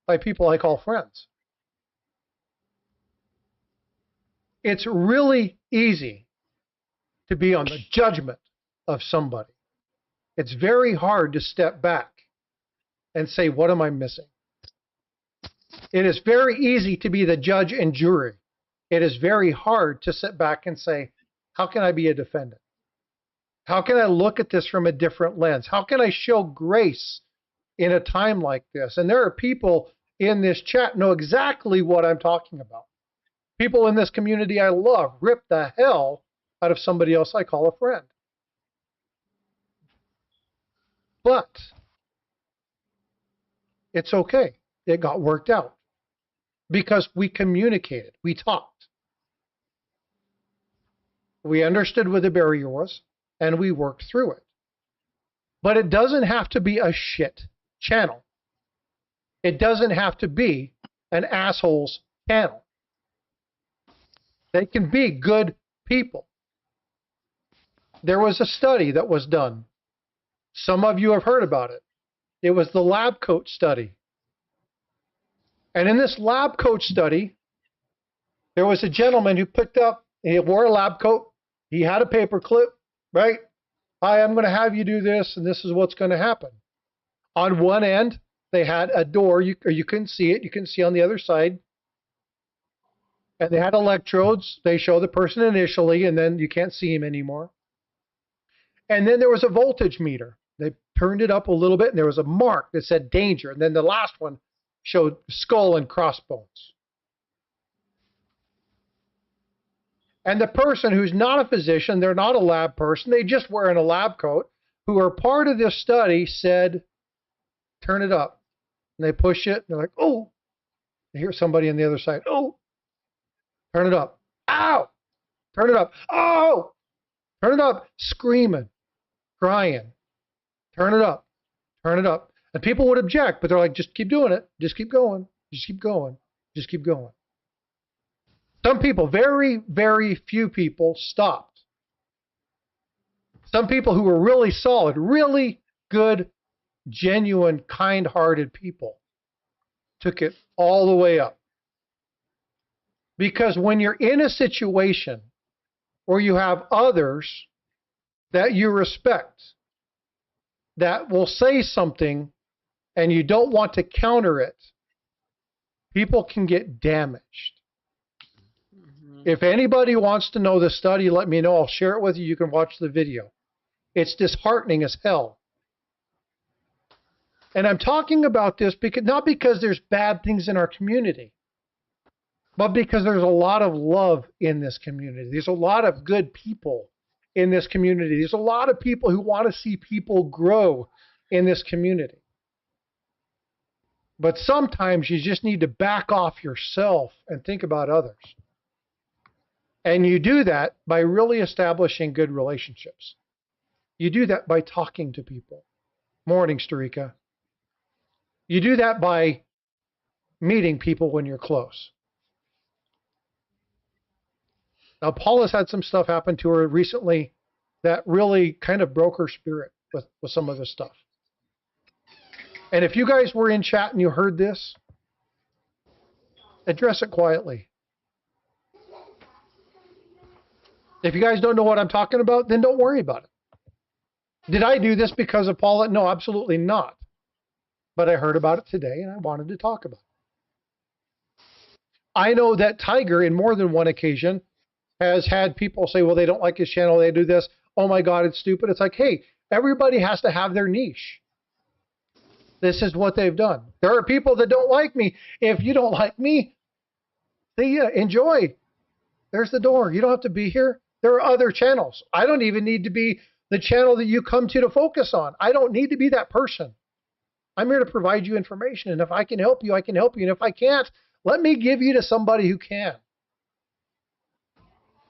by people I call friends. It's really easy to be on the judgment of somebody. It's very hard to step back and say, what am I missing? It is very easy to be the judge and jury. It is very hard to sit back and say, how can I be a defendant? How can I look at this from a different lens? How can I show grace in a time like this? And there are people in this chat know exactly what I'm talking about. People in this community I love rip the hell out of somebody else I call a friend. But it's okay. It got worked out because we communicated. We talked. We understood what the barrier was, and we worked through it. But it doesn't have to be a shit channel. It doesn't have to be an asshole's channel. They can be good people. There was a study that was done. Some of you have heard about it. It was the lab coat study. And in this lab coat study, there was a gentleman who picked up, he wore a lab coat, he had a paper clip, right? Hi, I'm going to have you do this, and this is what's going to happen. On one end, they had a door, you couldn't see it, you couldn't see on the other side. And they had electrodes. They show the person initially, and then you can't see him anymore. And then there was a voltage meter. They turned it up a little bit, and there was a mark that said danger. And then the last one showed skull and crossbones. And the person who's not a physician, they're not a lab person, they just wearing a lab coat, who are part of this study said, turn it up. And they push it, and they're like, oh. They hear somebody on the other side, oh. Turn it up. Ow! Turn it up. Oh! Turn it up. Screaming, crying. Turn it up. Turn it up. And people would object, but they're like, just keep doing it. Just keep going. Just keep going. Just keep going. Some people, very, very few people stopped. Some people who were really solid, really good, genuine, kind-hearted people took it all the way up. Because when you're in a situation where you have others that you respect that will say something and you don't want to counter it, people can get damaged. If anybody wants to know the study, let me know. I'll share it with you. You can watch the video. It's disheartening as hell. And I'm talking about this because not because there's bad things in our community, but because there's a lot of love in this community. There's a lot of good people in this community. There's a lot of people who want to see people grow in this community. But sometimes you just need to back off yourself and think about others. And you do that by really establishing good relationships. You do that by talking to people. Morning, Starika. You do that by meeting people when you're close. Now, Paula's had some stuff happen to her recently that really kind of broke her spirit with some of this stuff. And if you guys were in chat and you heard this, address it quietly. If you guys don't know what I'm talking about, then don't worry about it. Did I do this because of Paula? No, absolutely not. But I heard about it today and I wanted to talk about it. I know that Tiger, in more than one occasion, has had people say, well, they don't like his channel, they do this. Oh my God, it's stupid. It's like, hey, everybody has to have their niche. This is what they've done. There are people that don't like me. If you don't like me, see ya, enjoy. There's the door. You don't have to be here. There are other channels. I don't even need to be the channel that you come to focus on. I don't need to be that person. I'm here to provide you information. And if I can help you, I can help you. And if I can't, let me give you to somebody who can.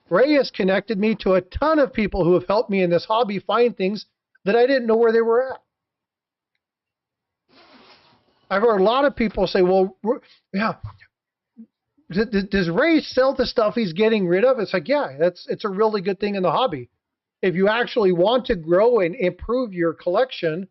Ray has connected me to a ton of people who have helped me in this hobby find things that I didn't know where they were at. I've heard a lot of people say, well, yeah, does Ray sell the stuff he's getting rid of? It's like, yeah, it's a really good thing in the hobby. If you actually want to grow and improve your collection,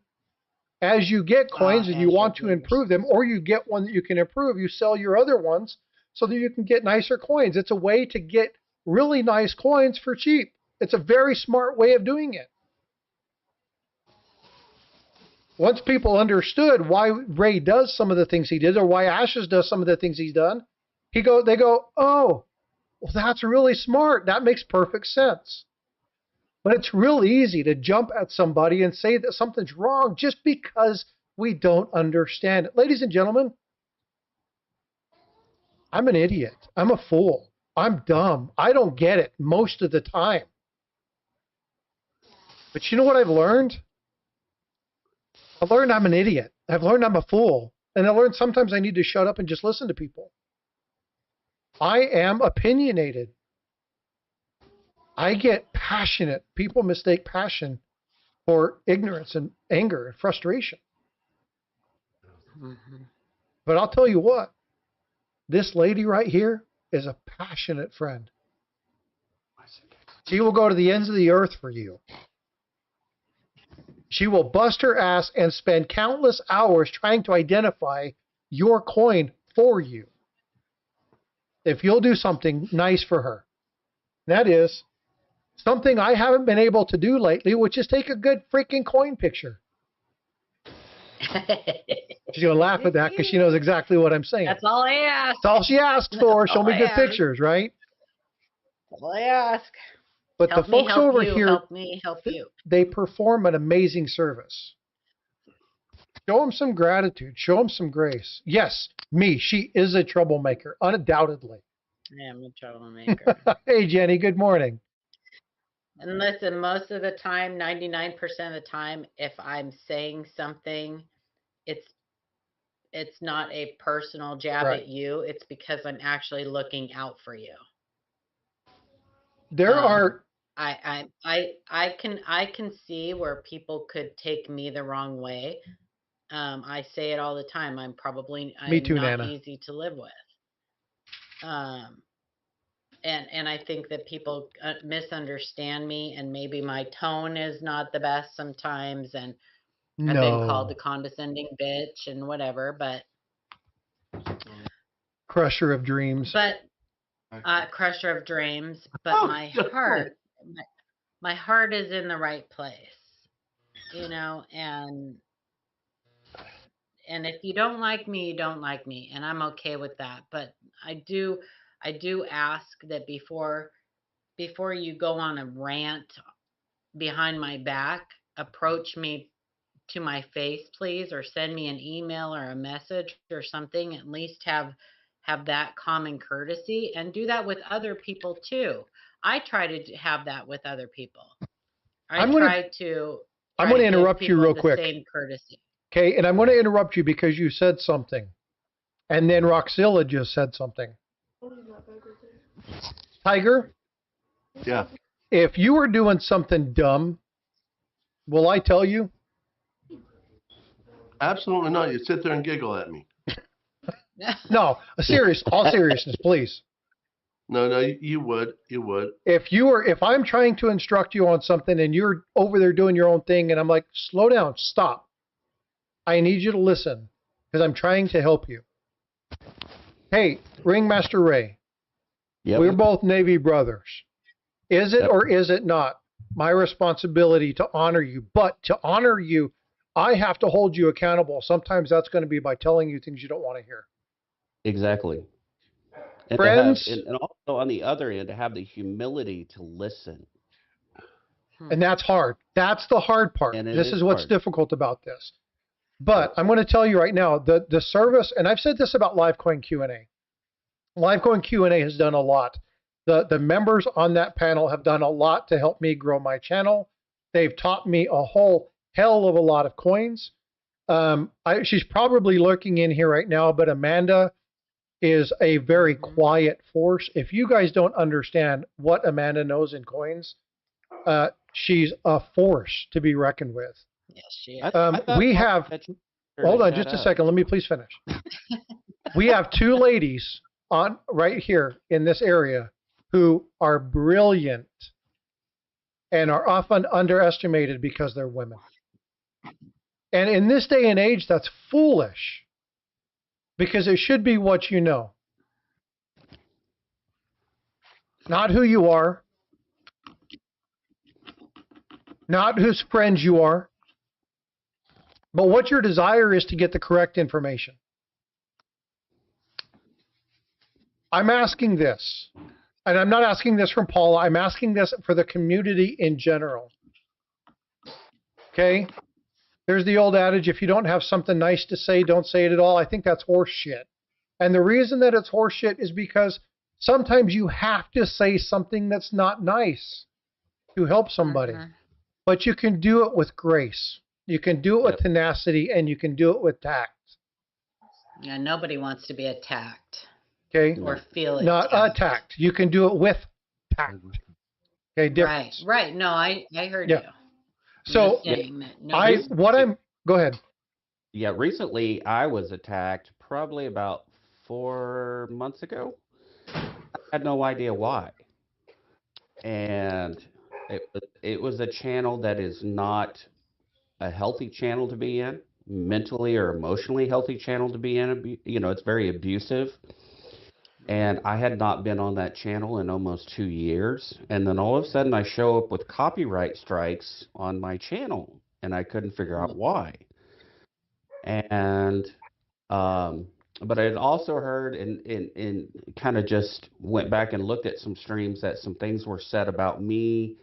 as you get coins and you want to improve them, or you get one that you can improve, you sell your other ones so that you can get nicer coins. It's a way to get really nice coins for cheap. It's a very smart way of doing it. Once people understood why Ray does some of the things he did, or why Ashes does some of the things he's done, they go, oh, well, that's really smart. That makes perfect sense. But it's real easy to jump at somebody and say that something's wrong just because we don't understand it. Ladies and gentlemen, I'm an idiot. I'm a fool. I'm dumb. I don't get it most of the time. But you know what I've learned? I've learned I'm an idiot. I've learned I'm a fool. And I learned sometimes I need to shut up and just listen to people. I am opinionated. I get passionate. People mistake passion for ignorance and anger and frustration. But I'll tell you what, this lady right here is a passionate friend. She will go to the ends of the earth for you. She will bust her ass and spend countless hours trying to identify your coin for you. If you'll do something nice for her. That is something I haven't been able to do lately, which is take a good freaking coin picture. She's going to laugh at that because she knows exactly what I'm saying. That's all I ask. That's all she asks for. That's Show all me I good ask. pictures, right? That's all I ask. But Help the me, folks help over you, here, help me, help you. they perform an amazing service. Show them some gratitude. Show them some grace. Yes, me. She is a troublemaker, undoubtedly. I am a troublemaker. Hey, Jenny. Good morning. And listen, most of the time, 99% of the time, if I'm saying something, it's not a personal jab Right. at you. It's because I'm actually looking out for you. There are. I can see where people could take me the wrong way. I say it all the time. I'm Me too, not Nana. easy to live with. And I think that people misunderstand me, and maybe my tone is not the best sometimes, and I've been called a condescending bitch and whatever, but Crusher of dreams. but crusher of dreams. But my heart is in the right place, you know, and if you don't like me, you don't like me, and I'm okay with that. But I do ask that before you go on a rant behind my back, approach me to my face, please, or send me an email or a message or something. At least have that common courtesy, and do that with other people too. I try to have that with other people. I'm going to interrupt you real quick. Same courtesy. Okay, and I'm going to interrupt you because you said something. And then Roxilla just said something. Tiger? Yeah. If you were doing something dumb, will I tell you? Absolutely not. You sit there and giggle at me. No, all seriousness, please. No, you would. You would. If I'm trying to instruct you on something and you're over there doing your own thing and I'm like, slow down, stop. I need you to listen because I'm trying to help you. Hey, Ringmaster Ray. Yep. We're both Navy brothers. Is it or is it not my responsibility to honor you? But to honor you, I have to hold you accountable. Sometimes that's going to be by telling you things you don't want to hear. Exactly. And Friends. And also on the other end, to have the humility to listen. And that's hard. That's the hard part. This is what's difficult about this. But I'm going to tell you right now, the service, and I've said this about LiveCoin Q&A. LiveCoin Q&A has done a lot. The members on that panel have done a lot to help me grow my channel. They've taught me a whole hell of a lot of coins. She's probably lurking in here right now, but Amanda is a very quiet force. If you guys don't understand what Amanda knows in coins, she's a force to be reckoned with. Yes, she is. We have, hold on just a second. Let me please finish. We have two ladies on right here in this area who are brilliant and are often underestimated because they're women. And in this day and age, that's foolish because it should be what you know, not who you are, not whose friends you are, but what your desire is to get the correct information. I'm asking this, and I'm not asking this from Paula. I'm asking this for the community in general. Okay? There's the old adage, if you don't have something nice to say, don't say it at all. I think that's horse shit. And the reason that it's horseshit is because sometimes you have to say something that's not nice to help somebody. Mhm. But you can do it with grace. You can do it with Yep. tenacity, and you can do it with tact. Yeah, nobody wants to be attacked Okay? or No. feel Not attacked. attacked. You can do it with tact. Okay, difference. Right. No, I heard Yeah. you. I'm So just saying that nobody. go ahead. Yeah, recently I was attacked probably about 4 months ago. I had no idea why. And it was a channel that is not a healthy channel to be in, mentally or emotionally healthy channel to be in. You know, it's very abusive. And I had not been on that channel in almost 2 years. And then all of a sudden I show up with copyright strikes on my channel, and I couldn't figure out why. And but I had also heard and kind of just went back and looked at some streams that some things were said about me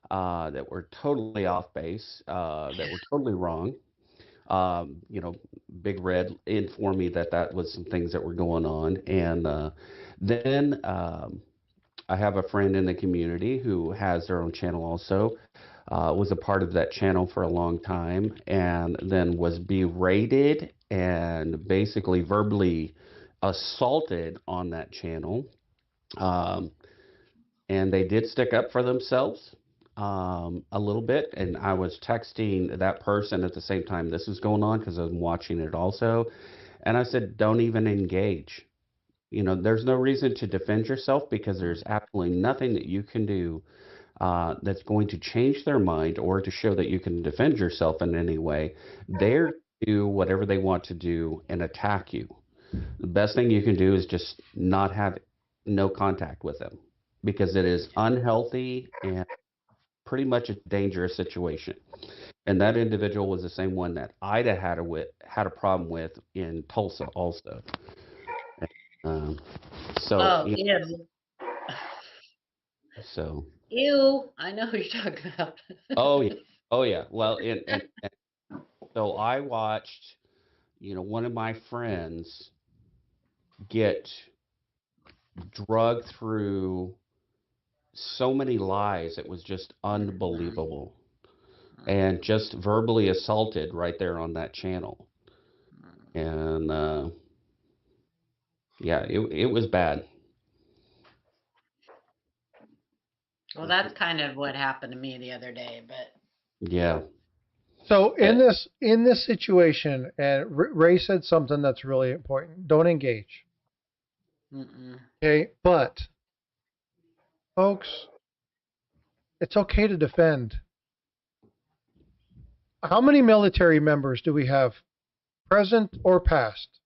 that were totally off base, that were totally wrong. You know, Big Red informed me that that was some things that were going on, and then I have a friend in the community who has their own channel also. Was a part of that channel for a long time, and then was berated and basically verbally assaulted on that channel. Um, and they did stick up for themselves a little bit. And I was texting that person at the same time this was going on because I'm watching it also. And I said, don't even engage. You know, there's no reason to defend yourself because there's absolutely nothing that you can do that's going to change their mind or to show that you can defend yourself in any way. They're to do whatever they want to do and attack you. The best thing you can do is just not have no contact with them because it is unhealthy and pretty much a dangerous situation. And that individual was the same one that Ida had a problem with in Tulsa also. Um, so Oh, yeah, ew. so Ew. I know who you're talking about. oh yeah, oh yeah. Well, and so I watched, you know, one of my friends get drugged through so many lies. It was just unbelievable. And just verbally assaulted right there on that channel. And yeah, it was bad. Well, that's kind of what happened to me the other day, but Yeah. So Uh, in this situation, and Ray said something that's really important. Don't engage. mm-mm. Okay, but folks, it's okay to defend. How many military members do we have, present or past?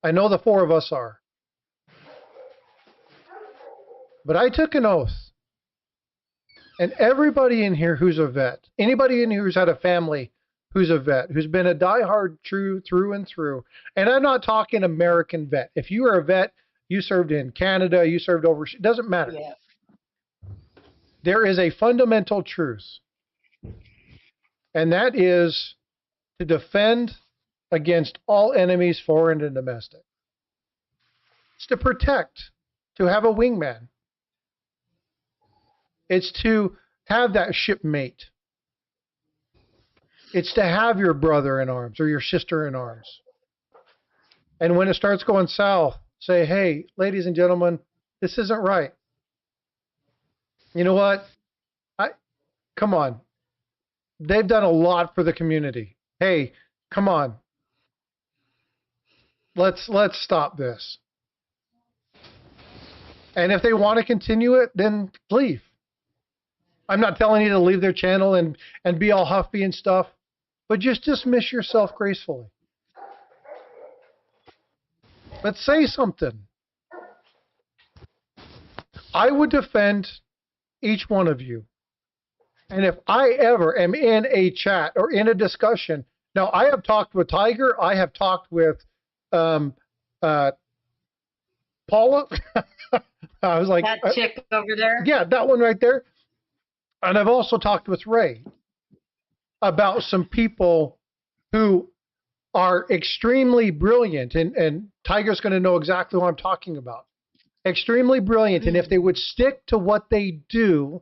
I know the four of us are. But I took an oath, and everybody in here who's a vet, anybody in here who's had a family who's a vet, who's been a diehard true through and through, and I'm not talking American vet. If you are a vet, you served in Canada, you served overseas, it doesn't matter. Yeah. There is a fundamental truth, and that is to defend against all enemies, foreign and domestic. It's to protect, to have a wingman. It's to have that shipmate. It's to have your brother in arms or your sister in arms. And when it starts going south, say, hey, ladies and gentlemen, this isn't right. You know what? Come on. They've done a lot for the community. Hey, come on. Let's stop this. And if they want to continue it, then leave. I'm not telling you to leave their channel and be all huffy and stuff, but just dismiss yourself gracefully. But say something. I would defend each one of you. And if I ever am in a chat or in a discussion, now I have talked with Tiger, I have talked with Paula. I was like, That chick over there? yeah, that one right there. And I've also talked with Ray about some people who are extremely brilliant, and Tiger's going to know exactly what I'm talking about. Extremely brilliant, and if they would stick to what they do,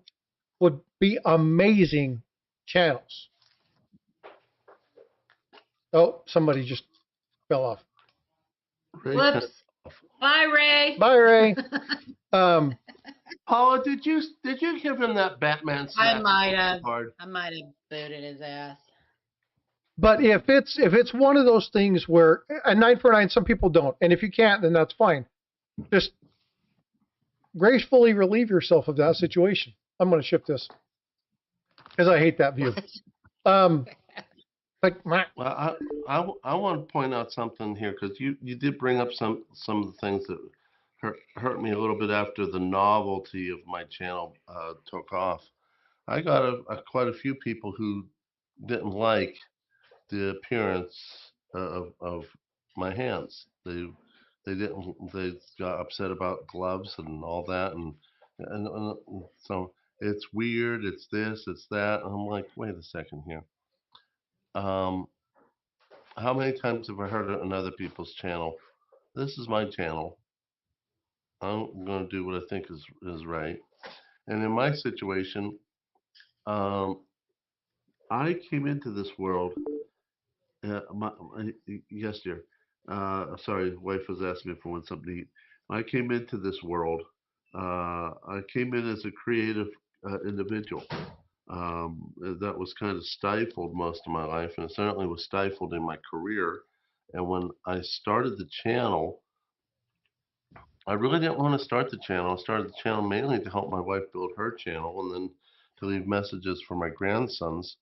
would be amazing channels. Oh, somebody just fell off. Ray Whoops. Bye, Ray. Bye, Ray. Paula, did you give him that Batman smack? I might have. Hard? I might have booted his ass. But if it's one of those things where a 949, some people don't, and if you can't, then that's fine. Just gracefully relieve yourself of that situation. I'm going to shift this because I hate that view. Like, Well, I want to point out something here because you did bring up some of the things that hurt me a little bit after the novelty of my channel took off. I got quite a few people who didn't like the appearance of my hands. They got upset about gloves and all that, and so it's weird. It's this, it's that. And I'm like, wait a second here. How many times have I heard it on other people's channel? This is my channel. I'm going to do what I think is right. And in my situation, I came into this world. Yes, dear. Sorry, wife was asking me if I want something to eat. I came into this world. I came in as a creative individual. That was kind of stifled most of my life, and it certainly was stifled in my career. And when I started the channel, I really didn't want to start the channel. I started the channel mainly to help my wife build her channel, and then to leave messages for my grandsons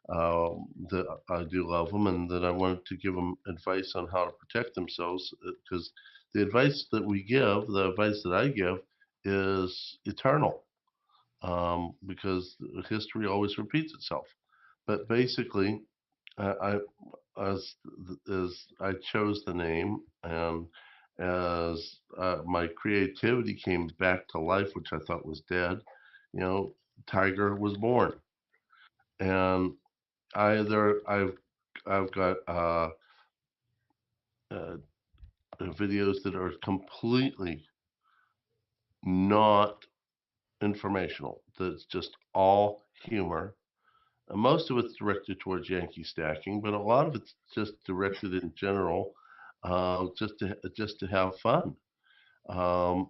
that I do love them, and that I wanted to give them advice on how to protect themselves, because the advice that we give, the advice that I give, is eternal, because history always repeats itself. But basically, I as I chose the name, and as my creativity came back to life, which I thought was dead, Tiger was born, and I've got uh, videos that are completely not informational. That's just all humor. And most of it's directed towards Yankee stacking, but a lot of it's just directed in general, just to have fun. Um,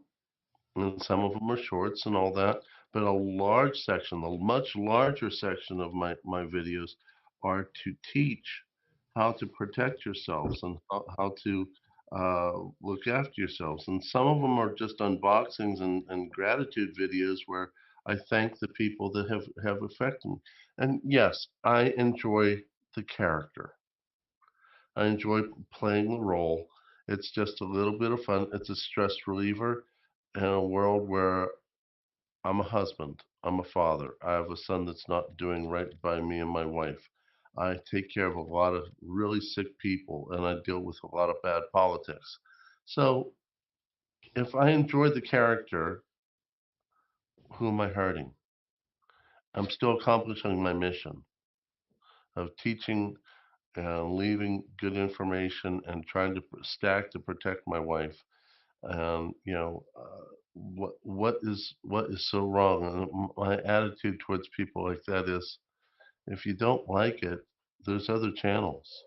and some of them are shorts and all that. But a large section, the much larger section of my videos are to teach how to protect yourselves and how to look after yourselves. And some of them are just unboxings and gratitude videos where I thank the people that have affected me. And yes, I enjoy the character. I enjoy playing the role. It's just a little bit of fun. It's a stress reliever in a world where I'm a husband. I'm a father. I have a son that's not doing right by me and my wife. I take care of a lot of really sick people, and I deal with a lot of bad politics. So if I enjoy the character, who am I hurting? I'm still accomplishing my mission of teaching and leaving good information and trying to stack to protect my wife. And what is so wrong? And my attitude towards people like that is, if you don't like it, there's other channels.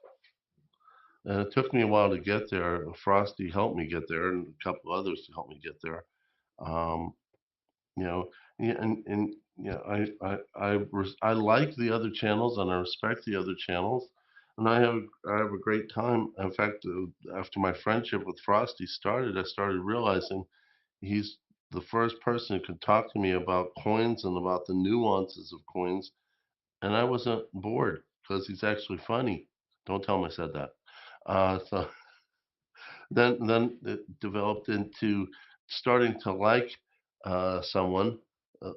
And it took me a while to get there. Frosty helped me get there, and a couple others to help me get there. Um, you know, yeah, and I like the other channels, and I respect the other channels, and I have a great time. In fact, after my friendship with Frosty started, I started realizing he's the first person who could talk to me about coins and about the nuances of coins, and I wasn't bored because he's actually funny. Don't tell him I said that. So then it developed into starting to like someone, uh,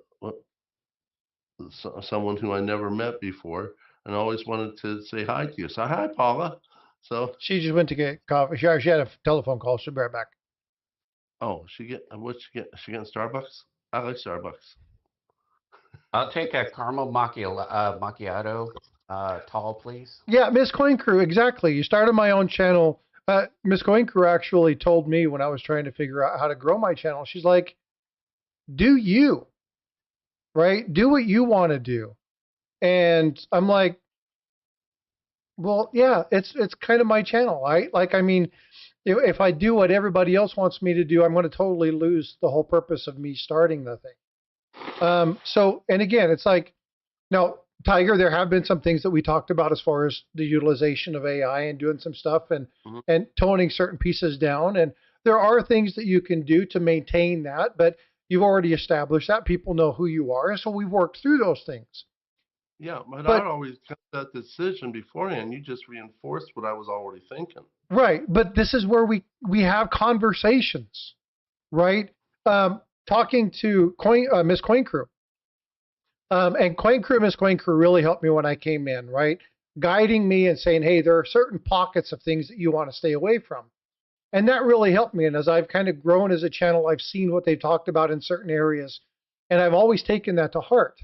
someone who I never met before, and always wanted to say hi to you. So hi, Paula. So she just went to get coffee. She had a telephone call. She'll be right back. oh, what she get? She getting Starbucks? I like Starbucks. I'll take a caramel macchiato. Tall, please. Yeah, Miss Coin Crew, exactly. You started my own channel. Miss Coin Crew actually told me when I was trying to figure out how to grow my channel, she's like, do you, right? Do what you want to do. And I'm like, well, yeah, it's kind of my channel, right? Like, I mean, if I do what everybody else wants me to do, I'm going to totally lose the whole purpose of me starting the thing. So, and again, it's like, now, Tiger, there have been some things that we talked about as far as the utilization of AI and doing some stuff and toning certain pieces down. And there are things that you can do to maintain that, but you've already established that. People know who you are. So we've worked through those things. Yeah, but I'd always got that decision beforehand. You just reinforced what I was already thinking. Right. But this is where we have conversations, right? Talking to Miss Coin Crew. And Miss Coin Crew really helped me when I came in, right? Guiding me and saying, hey, there are certain pockets of things that you want to stay away from. And that really helped me. And as I've kind of grown as a channel, I've seen what they've talked about in certain areas. And I've always taken that to heart.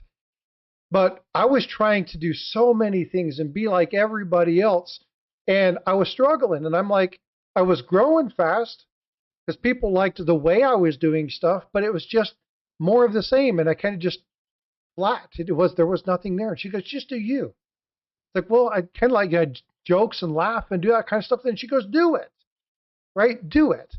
But I was trying to do so many things and be like everybody else. And I was struggling. And I'm like, I was growing fast because people liked the way I was doing stuff, but it was just more of the same. And I kind of just flat. There was nothing there. And she goes, just do you. It's like, well, I kind of like jokes and laugh and do that kind of stuff. Then she goes, do it, right? Do it.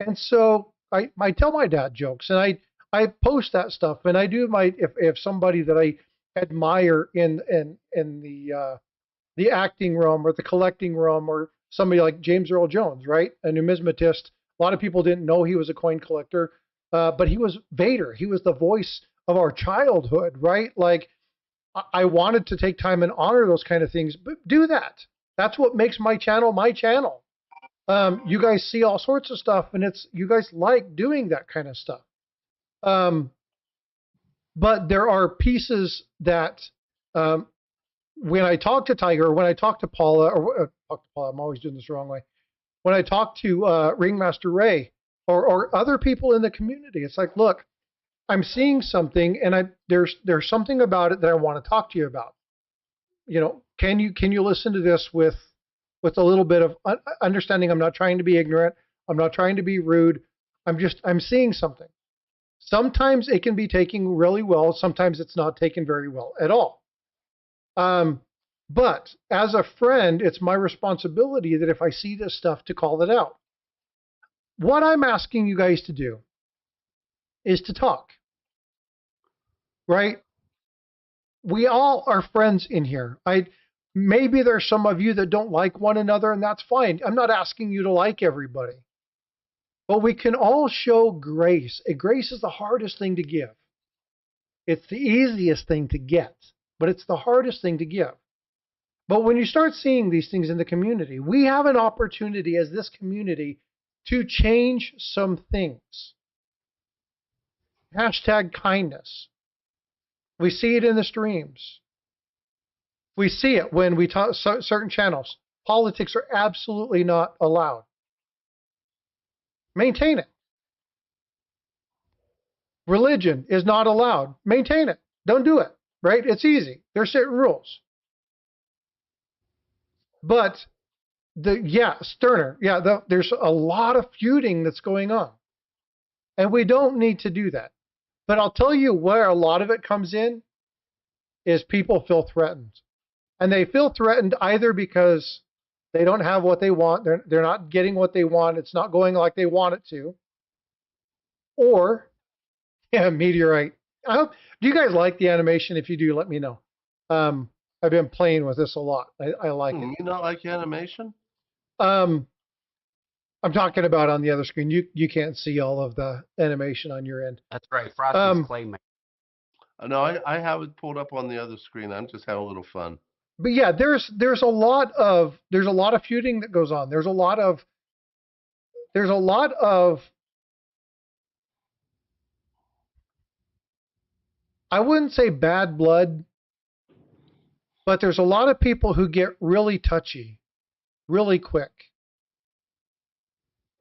And so I tell my dad jokes and I post that stuff and I do if somebody that I admire in the acting realm or the collecting realm or somebody like James Earl Jones, right? A numismatist. A lot of people didn't know he was a coin collector, but he was Vader. He was the voice of our childhood, right? Like I wanted to take time and honor those kind of things, but do that. That's what makes my channel my channel. You guys see all sorts of stuff and you guys like doing that kind of stuff. But there are pieces that when I talk to Tiger, when I talk to Paula, I'm always doing this the wrong way. When I talk to Ringmaster Ray or other people in the community, it's like, look, I'm seeing something, and there's something about it that I want to talk to you about. You know, can you listen to this with a little bit of understanding? I'm not trying to be ignorant. I'm not trying to be rude. I'm seeing something. Sometimes it can be taken really well. Sometimes it's not taken very well at all. But as a friend, it's my responsibility that if I see this stuff to call it out. What I'm asking you guys to do is to talk, right? We all are friends in here. Maybe there's some of you that don't like one another, and that's fine. I'm not asking you to like everybody. But we can all show grace. And grace is the hardest thing to give. It's the easiest thing to get, but it's the hardest thing to give. But when you start seeing these things in the community, we have an opportunity as this community to change some things. Hashtag kindness. We see it in the streams. We see it when we talk certain channels. Politics are absolutely not allowed. Maintain it. Religion is not allowed. Maintain it. Don't do it, right? It's easy. There's certain rules. But Sterner, there's a lot of feuding that's going on. And we don't need to do that. But I'll tell you where a lot of it comes in is people feel threatened. And they feel threatened either because they don't have what they want, they're not getting what they want, it's not going like they want it to. Or, meteorite. Do you guys like the animation? If you do, let me know. I've been playing with this a lot. I like it. You not like animation? I'm talking about on the other screen. You can't see all of the animation on your end. That's right. Frosty's clay. No, I have it pulled up on the other screen. I'm just having a little fun. But yeah, there's a lot of feuding that goes on. There's a lot of I wouldn't say bad blood, but there's a lot of people who get really touchy really quick.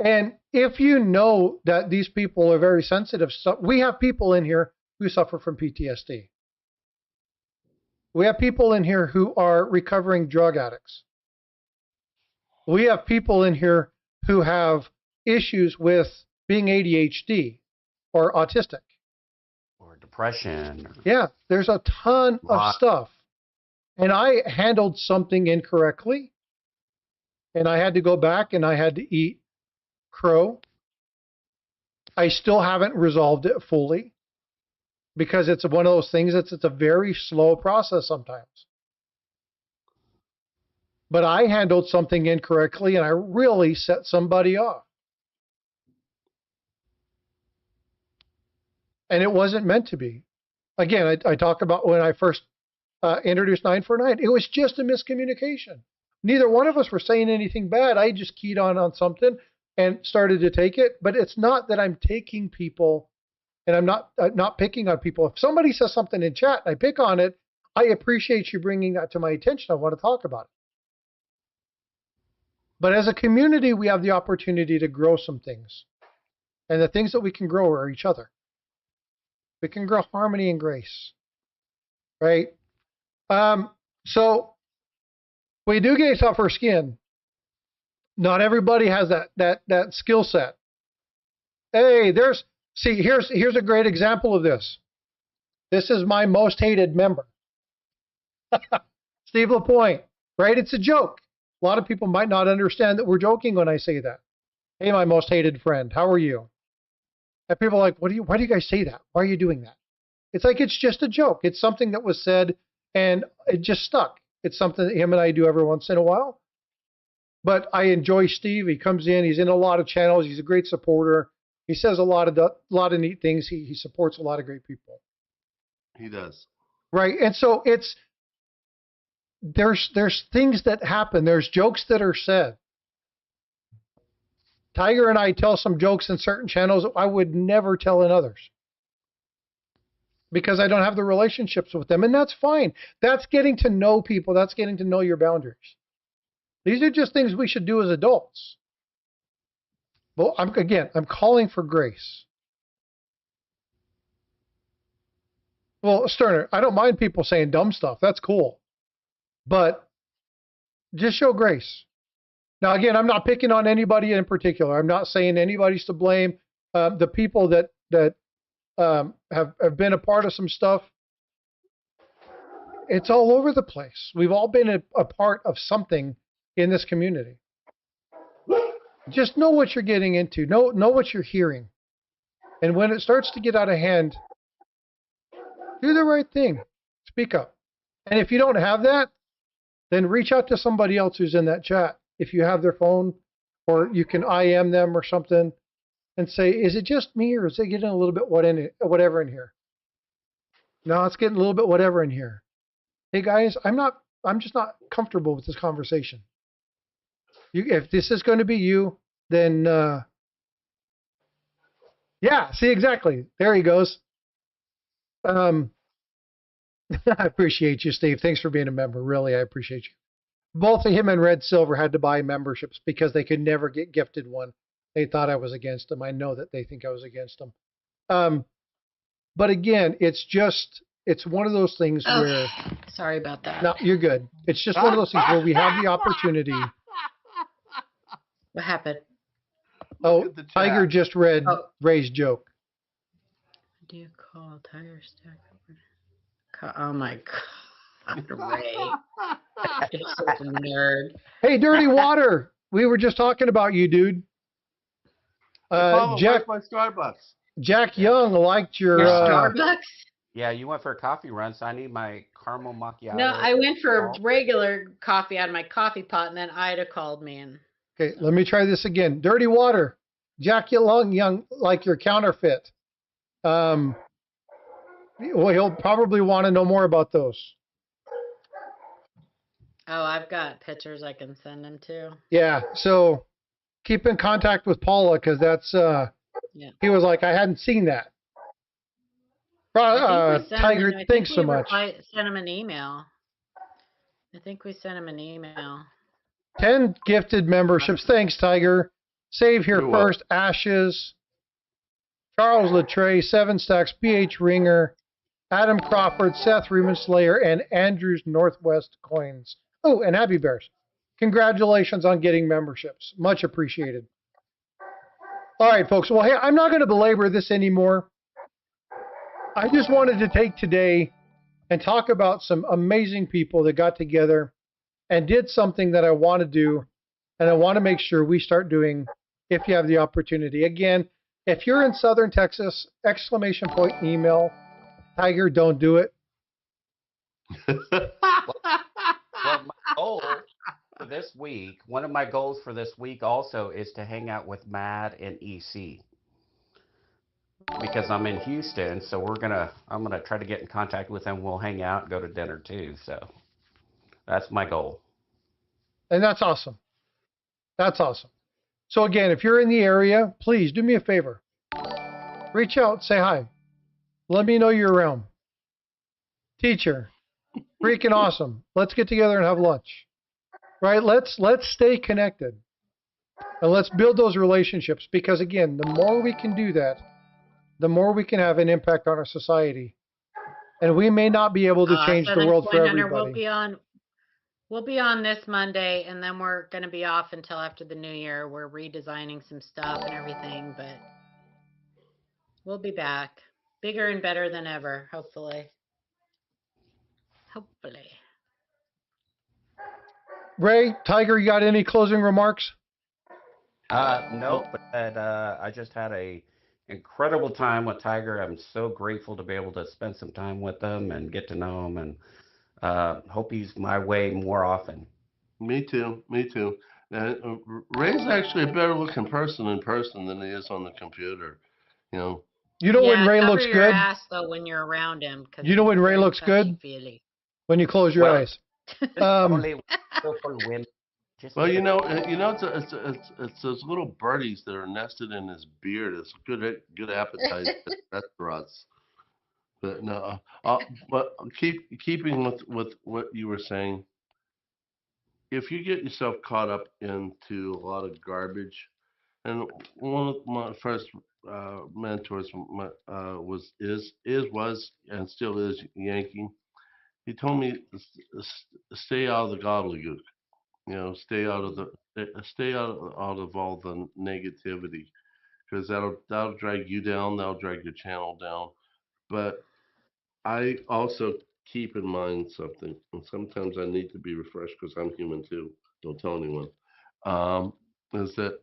And if you know that these people are very sensitive, we have people in here who suffer from PTSD. We have people in here who are recovering drug addicts. We have people in here who have issues with being ADHD or autistic. Or depression. Yeah, there's a ton of Lot. stuff. And I handled something incorrectly. And I had to go back and I had to eat crow. I still haven't resolved it fully because it's one of those things that's it's a very slow process sometimes. But I handled something incorrectly and I really set somebody off. And it wasn't meant to be. Again, I talk about when I first introduced 949, it was just a miscommunication. Neither one of us were saying anything bad. I just keyed on something and started to take it. But it's not that I'm taking people and I'm not picking on people. If somebody says something in chat and I pick on it, I appreciate you bringing that to my attention. I want to talk about it. But as a community, we have the opportunity to grow some things. And the things that we can grow are each other. We can grow harmony and grace, right? So we do get tougher skin. Not everybody has that skill set. Hey, here's a great example of this. This is my most hated member. Steve LaPointe, right? It's a joke. A lot of people might not understand that we're joking when I say that. Hey, my most hated friend, how are you? And people are like, why do you guys say that? Why are you doing that? It's like, it's just a joke. It's something that was said and it just stuck. It's something that him and I do every once in a while. But I enjoy Steve. He comes in, he's in a lot of channels. He's a great supporter. He says a lot of neat things. He supports a lot of great people. He does. Right. And so there's things that happen. There's jokes that are said. Tiger and I tell some jokes in certain channels that I would never tell in others because I don't have the relationships with them. And that's fine. That's getting to know people. That's getting to know your boundaries. These are just things we should do as adults. Well, I'm calling for grace. Well, Sterner, I don't mind people saying dumb stuff. That's cool. But just show grace. Now, again, I'm not picking on anybody in particular. I'm not saying anybody's to blame. The people that have been a part of some stuff, it's all over the place. We've all been a part of something in this community. Just know what you're getting into. Know what you're hearing. And when it starts to get out of hand, do the right thing. Speak up. And if you don't have that, then reach out to somebody else who's in that chat. If you have their phone, or you can IM them or something and say, is it just me or is it getting a little bit whatever in here? No, it's getting a little bit whatever in here. Hey guys, I'm just not comfortable with this conversation. If this is going to be you, then yeah, see, exactly. There he goes. I appreciate you, Steve. Thanks for being a member. Really, I appreciate you. Both him and Red Silver had to buy memberships because they could never get gifted one. They thought I was against them. I know that they think I was against them. But again, it's one of those things where... Sorry about that. No, you're good. It's just one of those things where we have the opportunity. What happened? Oh, Tiger just read Ray's joke. Do you call Tiger Stack? Oh my God, Ray. You're such a nerd. Hey, Dirty Water. We were just talking about you, dude. Jack, my Starbucks. Jack Young liked your Starbucks? Yeah, you went for a coffee run, so I need my caramel macchiato. No, I went for a regular coffee out of my coffee pot, and then Ida called me. And okay, let me try this again. Dirty Water. Jack Young like your counterfeit. Well, he'll probably want to know more about those. oh, I've got pictures I can send him to. Yeah, so keep in contact with Paula because that's Yeah. he was like, I hadn't seen that. Tiger, thanks so much. I sent him an email. I think we sent him an email. 10 gifted memberships. Thanks, Tiger. Save here You're first. Ashes. Charles Latre, 7 stacks. BH Ringer. Adam Crawford, Seth Reuben Slayer, and Andrews Northwest Coins. Oh, and Abby Bears. Congratulations on getting memberships. Much appreciated. All right, folks. Well, hey, I'm not going to belabor this anymore. I just wanted to take today and talk about some amazing people that got together and did something that I want to do, and I want to make sure we start doing if you have the opportunity. Again, if you're in Southern Texas, exclamation point email, Tiger, don't do it. Well, my goal for this week, one of my goals for this week also is to hang out with Matt and EC because I'm in Houston, so I'm gonna try to get in contact with them. We'll hang out and go to dinner too. So that's my goal. And that's awesome. That's awesome. So again, if you're in the area, please do me a favor. Reach out, say hi. Let me know you're around. Teacher, freaking awesome. Let's get together and have lunch. Right? Let's stay connected. And let's build those relationships, because again, the more we can do that, the more we can have an impact on our society. And we may not be able to change the world for everybody. We'll be on this Monday, and then we're going to be off until after the new year. We're redesigning some stuff and everything, but we'll be back. Bigger and better than ever, hopefully. Hopefully. Ray, Tiger, you got any closing remarks? No, but I just had a incredible time with Tiger. I'm so grateful to be able to spend some time with him and get to know him, and hope he's my way more often. Me too. Me too. Ray's actually a better looking person in person than he is on the computer. You know. You know when Ray looks your good? Ass, though, when you're around him. You know when Ray looks good? When you close your eyes. Only for women. Well, you know, it's those little birdies that are nested in his beard. It's good appetite at restaurants. But no, but keeping with what you were saying, if you get yourself caught up into a lot of garbage, and one of my first mentors was and still is Yankee. He told me stay out of the gobbledygook. You know, stay out of all the negativity, because that'll drag you down. That'll drag your channel down. But I also keep in mind something, and sometimes I need to be refreshed because I'm human too. Don't tell anyone. Is that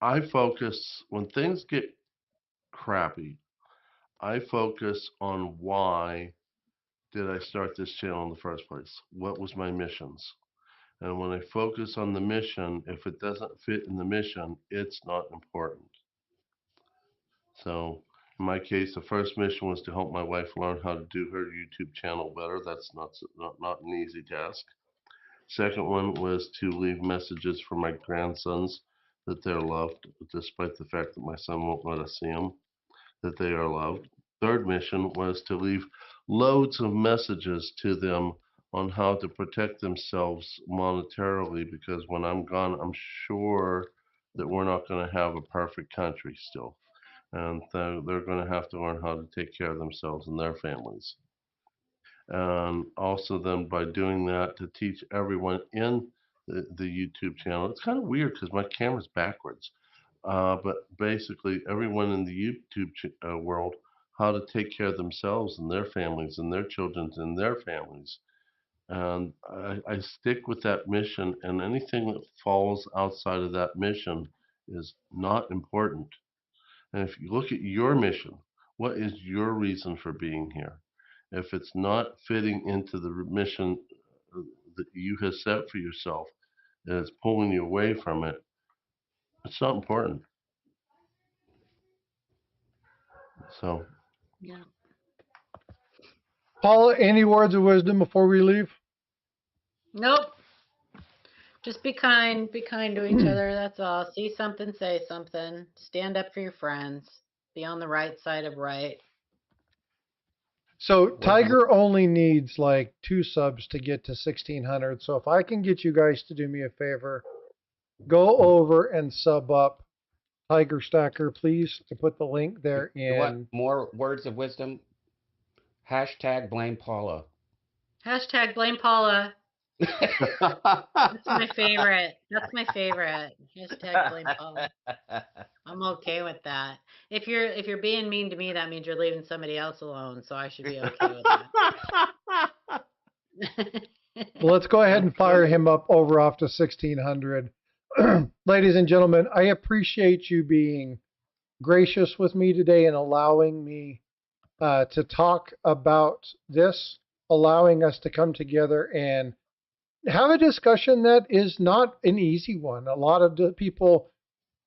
I focus when things get crappy. I focus on why did I start this channel in the first place? What was my missions? And when I focus on the mission, if it doesn't fit in the mission, it's not important. So in my case, the first mission was to help my wife learn how to do her YouTube channel better. That's not an easy task. Second one was to leave messages for my grandsons that they're loved, despite the fact that my son won't let us see them, that they are loved. Third mission was to leave loads of messages to them on how to protect themselves monetarily, because when I'm gone, I'm sure that we're not going to have a perfect country still. And they're going to have to learn how to take care of themselves and their families. And also then by doing that, to teach everyone in the YouTube channel. It's kind of weird because my camera's backwards. But basically everyone in the YouTube world, how to take care of themselves and their families and their children and their families. And I stick with that mission, and anything that falls outside of that mission is not important. And if you look at your mission, what is your reason for being here? If it's not fitting into the mission that you have set for yourself, and it's pulling you away from it, it's not important. So, yeah. Paula, any words of wisdom before we leave? Nope. Just be kind to each other. That's all. See something, say something. Stand up for your friends. Be on the right side of right. So Tiger only needs like 2 subs to get to 1,600. So if I can get you guys to do me a favor, go over and sub up Tiger Stacker, please, to put the link there You want in. more words of wisdom? Hashtag blame Paula. Hashtag blame Paula. That's my favorite. That's my favorite. Hashtag blame Paula. I'm okay with that. If you're being mean to me, that means you're leaving somebody else alone. So I should be okay with that. Well, let's go ahead and fire him up over off to 1600. Ladies and gentlemen, I appreciate you being gracious with me today and allowing me to talk about this, allowing us to come together and have a discussion that is not an easy one. A lot of the people,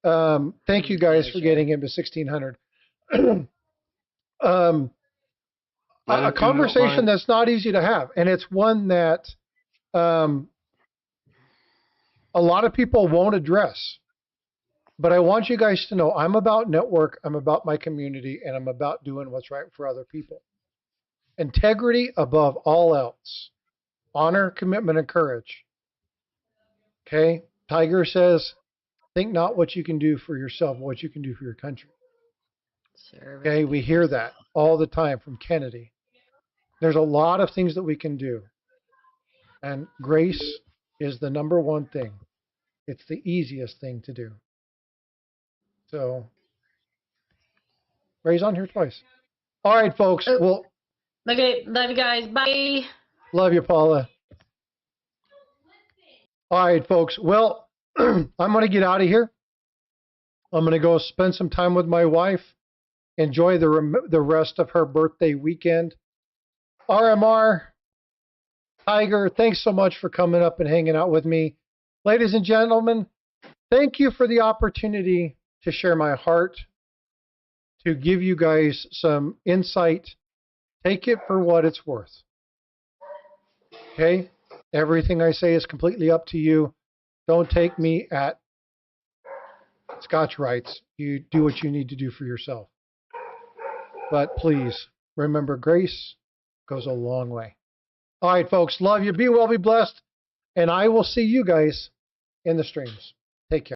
thank you guys for getting him to 1600. A conversation that's not easy to have, and it's one that a lot of people won't address. But I want you guys to know I'm about network, I'm about my community, and I'm about doing what's right for other people. Integrity above all else. Honor, commitment, and courage. Okay? Tiger says, think not what you can do for yourself, what you can do for your country. Okay? We hear that all the time from Kennedy. There's a lot of things that we can do. And grace is the number one thing. It's the easiest thing to do. So, Ray's on here twice. All right, folks. Well, Okay, love you guys. Bye. love you, Paula. All right, folks. Well, I'm going to get out of here. I'm going to go spend some time with my wife, enjoy the rest of her birthday weekend. RMR, Tiger, thanks so much for coming up and hanging out with me. Ladies and gentlemen, thank you for the opportunity to share my heart, to give you guys some insight. Take it for what it's worth. Okay? Everything I say is completely up to you. Don't take me at Scotch rights. You do what you need to do for yourself. But please, remember, grace goes a long way. All right, folks. Love you. Be well, be blessed. And I will see you guys in the streams. Take care.